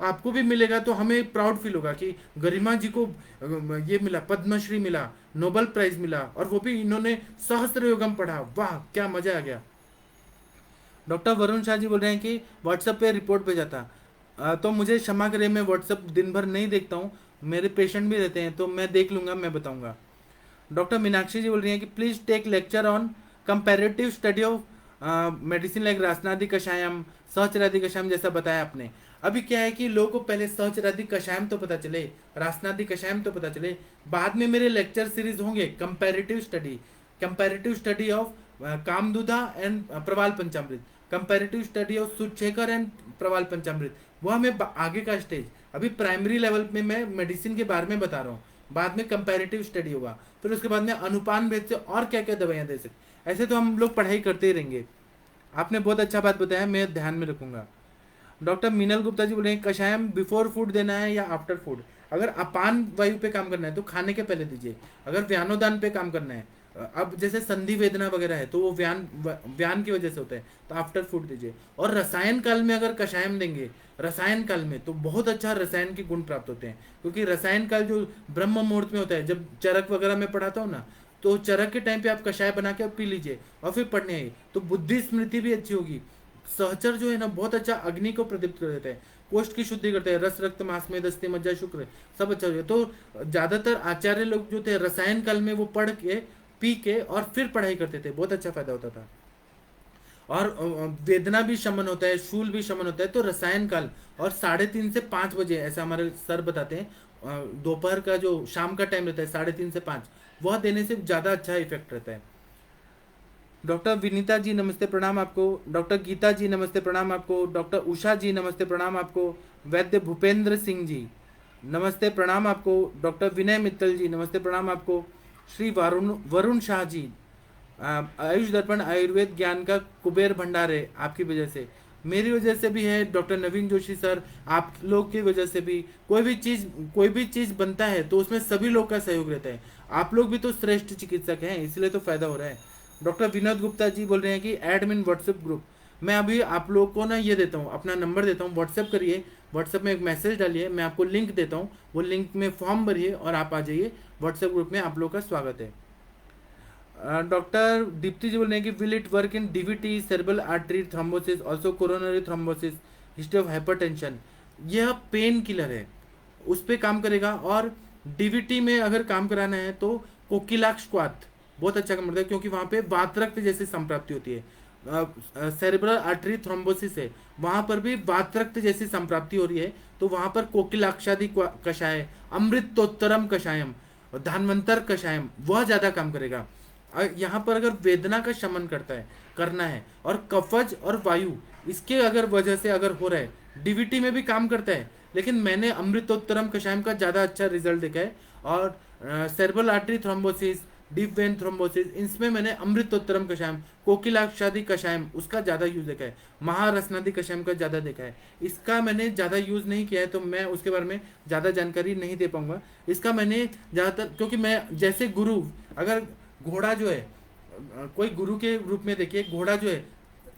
आपको भी मिलेगा तो हमें प्राउड फील होगा कि गरिमा जी को ये मिला, पद्मश्री मिला, नोबेल प्राइज मिला, और वो भी इन्होंने सहस्त्र योगम पढ़ा। वाह क्या मजा आ गया। डॉक्टर वरुण शाह जी बोल रहे हैं कि व्हाट्सएप पे रिपोर्ट भेजा था। तो मुझे क्षमा करें, मैं व्हाट्सएप दिन भर नहीं देखता हूँ, मेरे पेशेंट भी रहते हैं, तो मैं देख लूंगा, मैं बताऊंगा। डॉक्टर मीनाक्षी जी बोल रही हैं कि please take lecture on comparative study of medicine like Rasnadi kashayam, Sahacharadi kashayam, जैसा बताया आपने। अभी क्या है कि लोगों को पहले सहचरादि कषायम तो पता चले, रासनादि कषायम तो पता चले, बाद में मेरे लेक्चर सीरीज होंगे comparative study of Kamdudha and Praval Panchamrit, comparative study of Sutshekhar and Praval Panchamrit, वो हमें आगे का स्टेज। अभी प्राइमरी लेवल में मैं मेडिसिन के बारे में बता रहा हूँ, बाद में कंपैरेटिव स्टडी होगा, फिर उसके बाद में अनुपान भेद से और क्या क्या दवाइयाँ दे सकते। ऐसे तो हम लोग पढ़ाई करते ही रहेंगे। आपने बहुत अच्छा बात बताया, मैं ध्यान में रखूंगा। डॉक्टर मीनल गुप्ता जी बोल रहे हैं कषायम बिफोर फूड देना है या आफ्टर फूड। अगर अपान वायु पे काम करना है तो खाने के पहले दीजिए। अगर व्यानोदान पे काम करना है, अब जैसे संधि वेदना वगैरह है तो वो व्यान की वजह से होता है, तो आफ्टर फूड दीजिए। और रसायन काल में अगर कषायम देंगे रसायन काल में, तो बहुत अच्छा रसायन के गुण प्राप्त होते हैं, क्योंकि रसायन काल जो ब्रह्म मुहूर्त में होता है, जब चरक वगैरह में पढ़ाता हूँ ना, तो चरक के टाइम पे आप कषाय बना के पी लीजिए और फिर पढ़ने आइए, तो बुद्धि स्मृति भी अच्छी होगी। सहचर जो है ना बहुत अच्छा अग्नि को प्रदीप्त कर देता है, कोष्ठ की शुद्धि करता है, रस रक्त मांस में दस्ते मज्जा शुक्र सब अच्छा हो जाए। तो ज्यादातर आचार्य लोग जो थे रसायन काल में वो पढ़ के पी के और फिर पढ़ाई करते थे, बहुत अच्छा फायदा होता था। और वेदना भी शमन होता है, शूल भी शमन होता है। तो रसायन काल और 3:30 से 5 बजे ऐसा हमारे सर बताते हैं, दोपहर का जो शाम का टाइम रहता है 3:30 से 5, वह देने से ज्यादा अच्छा इफेक्ट रहता है। डॉक्टर विनीता जी नमस्ते प्रणाम आपको। डॉक्टर गीता जी नमस्ते प्रणाम आपको। डॉक्टर उषा जी नमस्ते प्रणाम आपको। वैद्य भूपेंद्र सिंह जी नमस्ते प्रणाम आपको। डॉक्टर विनय मित्तल जी नमस्ते प्रणाम आपको। श्री वरुण वरुण शाह जी, आयुष दर्पण आयुर्वेद ज्ञान का कुबेर भंडार है आपकी वजह से, मेरी वजह से भी है। डॉक्टर नवीन जोशी सर, आप लोग की वजह से भी। कोई भी चीज बनता है तो उसमें सभी लोग का सहयोग रहता है, आप लोग भी तो श्रेष्ठ चिकित्सक हैं, इसलिए तो फायदा हो रहा है। डॉक्टर विनोद गुप्ता जी बोल रहे हैं कि एडमिन व्हाट्सएप ग्रुप। मैं अभी आप लोगों को ना ये देता हूँ, अपना नंबर देता हूँ, व्हाट्सएप करिए, व्हाट्सएप में एक मैसेज डालिए, मैं आपको लिंक देता हूँ, वो लिंक में फॉर्म भरिए और आप आ जाइए व्हाट्सएप ग्रुप में, आप लोग का स्वागत है। डॉक्टर दीप्ति जी बोल रहे हैं कि will it work in DVT, cerebral artery thrombosis, also coronary thrombosis, history of hypertension. यह पेन किलर है, उस पर काम करेगा। और डीवीटी में अगर काम कराना है तो कोकिलाक्ष क्वाथ बहुत अच्छा काम करता है, क्योंकि वहाँ पे वात रक्त जैसी संप्राप्ति होती है। सेरेब्रल आर्टरी थ्रोम्बोसिस है, वहाँ पर भी वात रक्त जैसी संप्राप्ति हो रही है, तो वहाँ पर कोकिलाक्षादि कषाय, अमृतोत्तरम कषायम, धान्वंतर कषायम, वह ज्यादा काम करेगा। यहाँ पर अगर वेदना का शमन करना है, और कफज और वायु इसके अगर वजह से अगर हो रहा है, डीवीटी में भी काम करता है, लेकिन मैंने अमृतोत्तरम कषायम का ज्यादा अच्छा रिजल्ट देखा है। और cerebral artery thrombosis, deep vein thrombosis, इसमें मैंने अमृतोत्तरम कषायम, कोकिलाक्षादि कषायम उसका ज़्यादा यूज देखा है, महारसनादि कषायम का ज़्यादा देखा है। इसका मैंने ज़्यादा यूज़ नहीं किया है तो मैं उसके बारे में ज़्यादा जानकारी नहीं दे पाऊंगा। इसका मैंने ज़्यादातर, क्योंकि मैं जैसे गुरु, अगर घोड़ा जो है, कोई गुरु के रूप में देखिए, घोड़ा जो है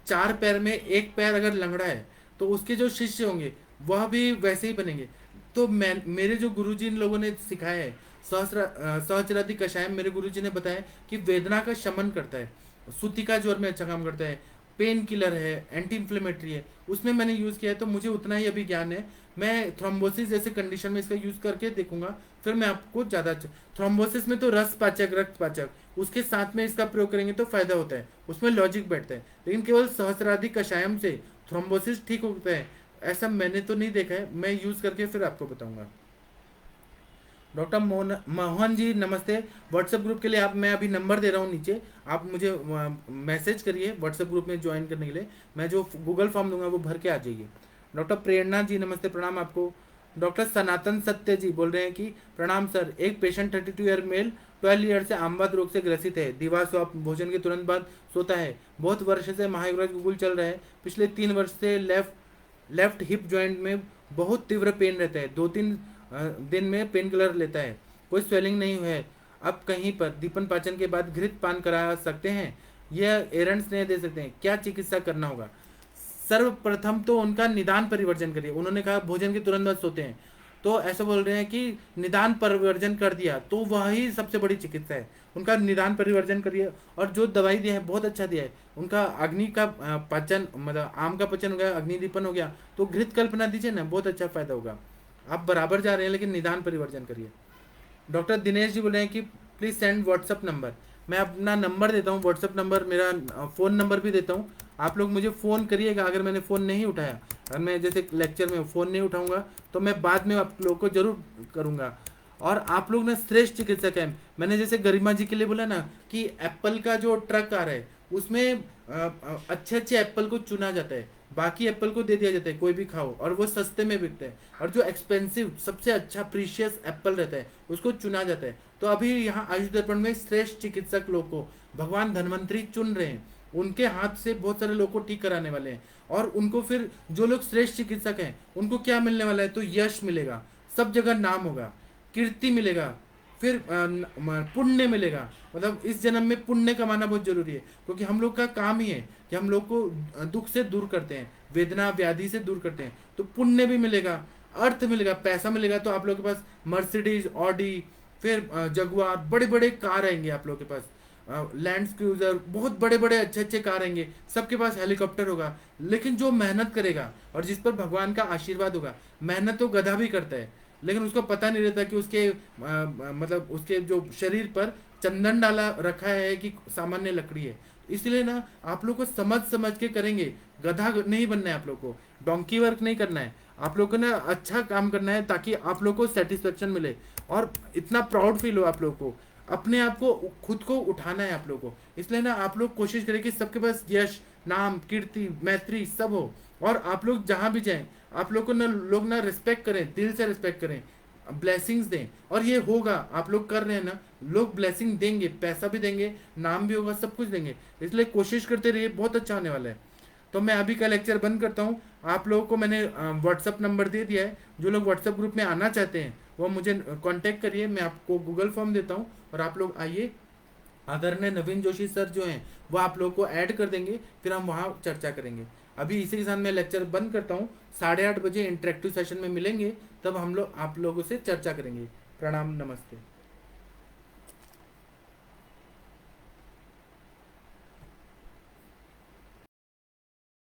4 पैर में एक पैर अगर लंगड़ा है तो उसके जो शिष्य होंगे वह भी वैसे ही बनेंगे। तो मैं, मेरे जो गुरुजी इन लोगों ने सिखाया है, सहस्रादि कषायम मेरे गुरुजी ने बताया कि वेदना का शमन करता है, सूतिका ज्वर में अच्छा काम करता है, पेन किलर है, एंटी इंफ्लेमेटरी है, उसमें मैंने यूज़ किया है तो मुझे उतना ही अभी ज्ञान है। मैं थ्रोम्बोसिस जैसे कंडीशन में इसका यूज़ करके देखूंगा, फिर मैं आपको ज़्यादा अच्छा। थ्रोम्बोसिस में तो रस पाचक, रक्त पाचक उसके साथ में इसका प्रयोग करेंगे तो फायदा होता है, उसमें लॉजिक बैठता है। लेकिन केवल सहस्रादि कषायम से थ्रोम्बोसिस ठीक होता है ऐसा मैंने तो नहीं देखा है, मैं यूज़ करके फिर आपको बताऊंगा। डॉक्टर मोहन मोहन जी नमस्ते। व्हाट्सएप ग्रुप के लिए आप, मैं अभी नंबर दे रहा हूँ नीचे, आप मुझे मैसेज करिए व्हाट्सएप ग्रुप में ज्वाइन करने के लिए, मैं जो गूगल फॉर्म दूंगा वो भर के आ जाइए। डॉक्टर प्रेरणा जी नमस्ते, प्रणाम आपको। डॉक्टर सनातन सत्य जी बोल रहे हैं कि प्रणाम सर, एक पेशेंट 32 ईयर मेल 12 ईयर से आमवाद रोग से ग्रसित है, दीवार स्वाप भोजन के तुरंत बाद सोता है, बहुत वर्ष से महायुवराज गुगुल चल रहा है, पिछले 3 वर्ष से लेफ्ट हिप जॉइंट में बहुत तीव्र पेन रहता है, 2-3 दिन में पेन किलर लेता है, कोई स्वेलिंग नहीं है, अब कहीं पर दीपन पाचन के बाद घृत पान करा सकते हैं, यह एरंड स्नेह दे सकते हैं, क्या चिकित्सा करना होगा? सर्वप्रथम तो उनका निदान परिवर्जन करिए। उन्होंने कहा भोजन के तुरंत बाद सोते हैं, तो ऐसा बोल रहे हैं कि निदान परिवर्जन कर दिया तो वही सबसे बड़ी चिकित्सा है, उनका निदान परिवर्जन करिए। और जो दवाई दिया है बहुत अच्छा दिया है, उनका अग्नि का पाचन, मतलब आम का पचन हो गया, अग्निदीपन हो गया, तो घृत कल्पना दीजिए ना, बहुत अच्छा फायदा होगा। आप बराबर जा रहे हैं लेकिन निदान परिवर्जन करिए। डॉक्टर दिनेश जी बोल रहे हैं कि प्लीज़ सेंड व्हाट्सअप नंबर। मैं अपना नंबर देता हूँ, व्हाट्सअप नंबर, मेरा फ़ोन नंबर भी देता हूँ, आप लोग मुझे फ़ोन करिएगा। अगर मैंने फ़ोन नहीं उठाया, अगर मैं जैसे लेक्चर में फ़ोन नहीं उठाऊंगा तो मैं बाद में आप लोगों को ज़रूर करूँगा। और आप लोग ना श्रेष्ठ चिकित्सक हैं, मैंने जैसे गरिमा जी के लिए बोला ना कि एप्पल का जो ट्रक आ रहा है उसमें अच्छे अच्छे एप्पल को चुना जाता है, बाकी एप्पल को दे दिया जाता है कोई भी खाओ, और वो सस्ते में बिकते हैं, और जो एक्सपेंसिव सबसे अच्छा प्रीशियस एप्पल रहता है उसको चुना जाता है। तो अभी यहाँ आयुष दर्पण में श्रेष्ठ चिकित्सक लोग को भगवान धन्वंतरी चुन रहे हैं, उनके हाथ से बहुत सारे लोग को ठीक कराने वाले हैं, और उनको फिर जो लोग श्रेष्ठ चिकित्सक हैं उनको क्या मिलने वाला है, तो यश मिलेगा, सब जगह नाम होगा, कीर्ति मिलेगा, फिर पुण्य मिलेगा। मतलब इस जन्म में पुण्य कमाना बहुत जरूरी है, क्योंकि हम लोग का काम ही है कि हम लोग को दुख से दूर करते हैं, वेदना व्याधि से दूर करते हैं, तो पुण्य भी मिलेगा, अर्थ मिलेगा, पैसा मिलेगा। तो आप लोग के पास मर्सिडीज, ऑडी, फिर जगुआर, बड़े बड़े कार आएंगे आप लोग के पास, लैंड क्रूजर, बहुत बड़े बड़े अच्छे अच्छे कार आएंगे, सबके पास हेलीकॉप्टर होगा। लेकिन जो मेहनत करेगा और जिस पर भगवान का आशीर्वाद होगा, मेहनत तो गधा भी करता है लेकिन उसको पता नहीं रहता कि उसके मतलब उसके जो शरीर पर चंदन डाला रखा है कि सामान्य लकड़ी है। इसलिए ना आप लोग को समझ समझ के करेंगे, गधा नहीं बनना है आप लोग को, डोंकी वर्क नहीं करना है, आप लोग को ना अच्छा काम करना है ताकि आप लोग को सेटिस्फेक्शन मिले और इतना प्राउड फील हो आप लोग को, अपने आप को खुद को उठाना है आप लोग को। इसलिए ना आप लोग कोशिश करें कि सबके पास यश, नाम, कीर्ति, मैत्री सब हो, और आप लोग जहाँ भी जाएं आप लोग को ना लोग ना रिस्पेक्ट करें, दिल से रिस्पेक्ट करें, ब्लेसिंग्स दें, और ये होगा। आप लोग कर रहे हैं ना, लोग ब्लेसिंग देंगे, पैसा भी देंगे, नाम भी होगा, सब कुछ देंगे। इसलिए कोशिश करते रहिए, बहुत अच्छा होने वाला है। तो मैं अभी का लेक्चर बंद करता हूँ। आप लोगों को मैंने व्हाट्सअप नंबर दे दिया है, जो लोग व्हाट्सअप ग्रुप में आना चाहते हैं वो मुझे कांटेक्ट करिए, मैं आपको गूगल फॉर्म देता हूँ और आप लोग आइए। आदरणीय नवीन जोशी सर जो हैं वो आप लोग को ऐड कर देंगे, फिर हम वहाँ चर्चा करेंगे। अभी इसी के साथ मैं लेक्चर बंद करता हूँ। 8:30 बजे इंटरेक्टिव सेशन में मिलेंगे, तब हम लोग आप लोगों से चर्चा करेंगे। प्रणाम, नमस्ते।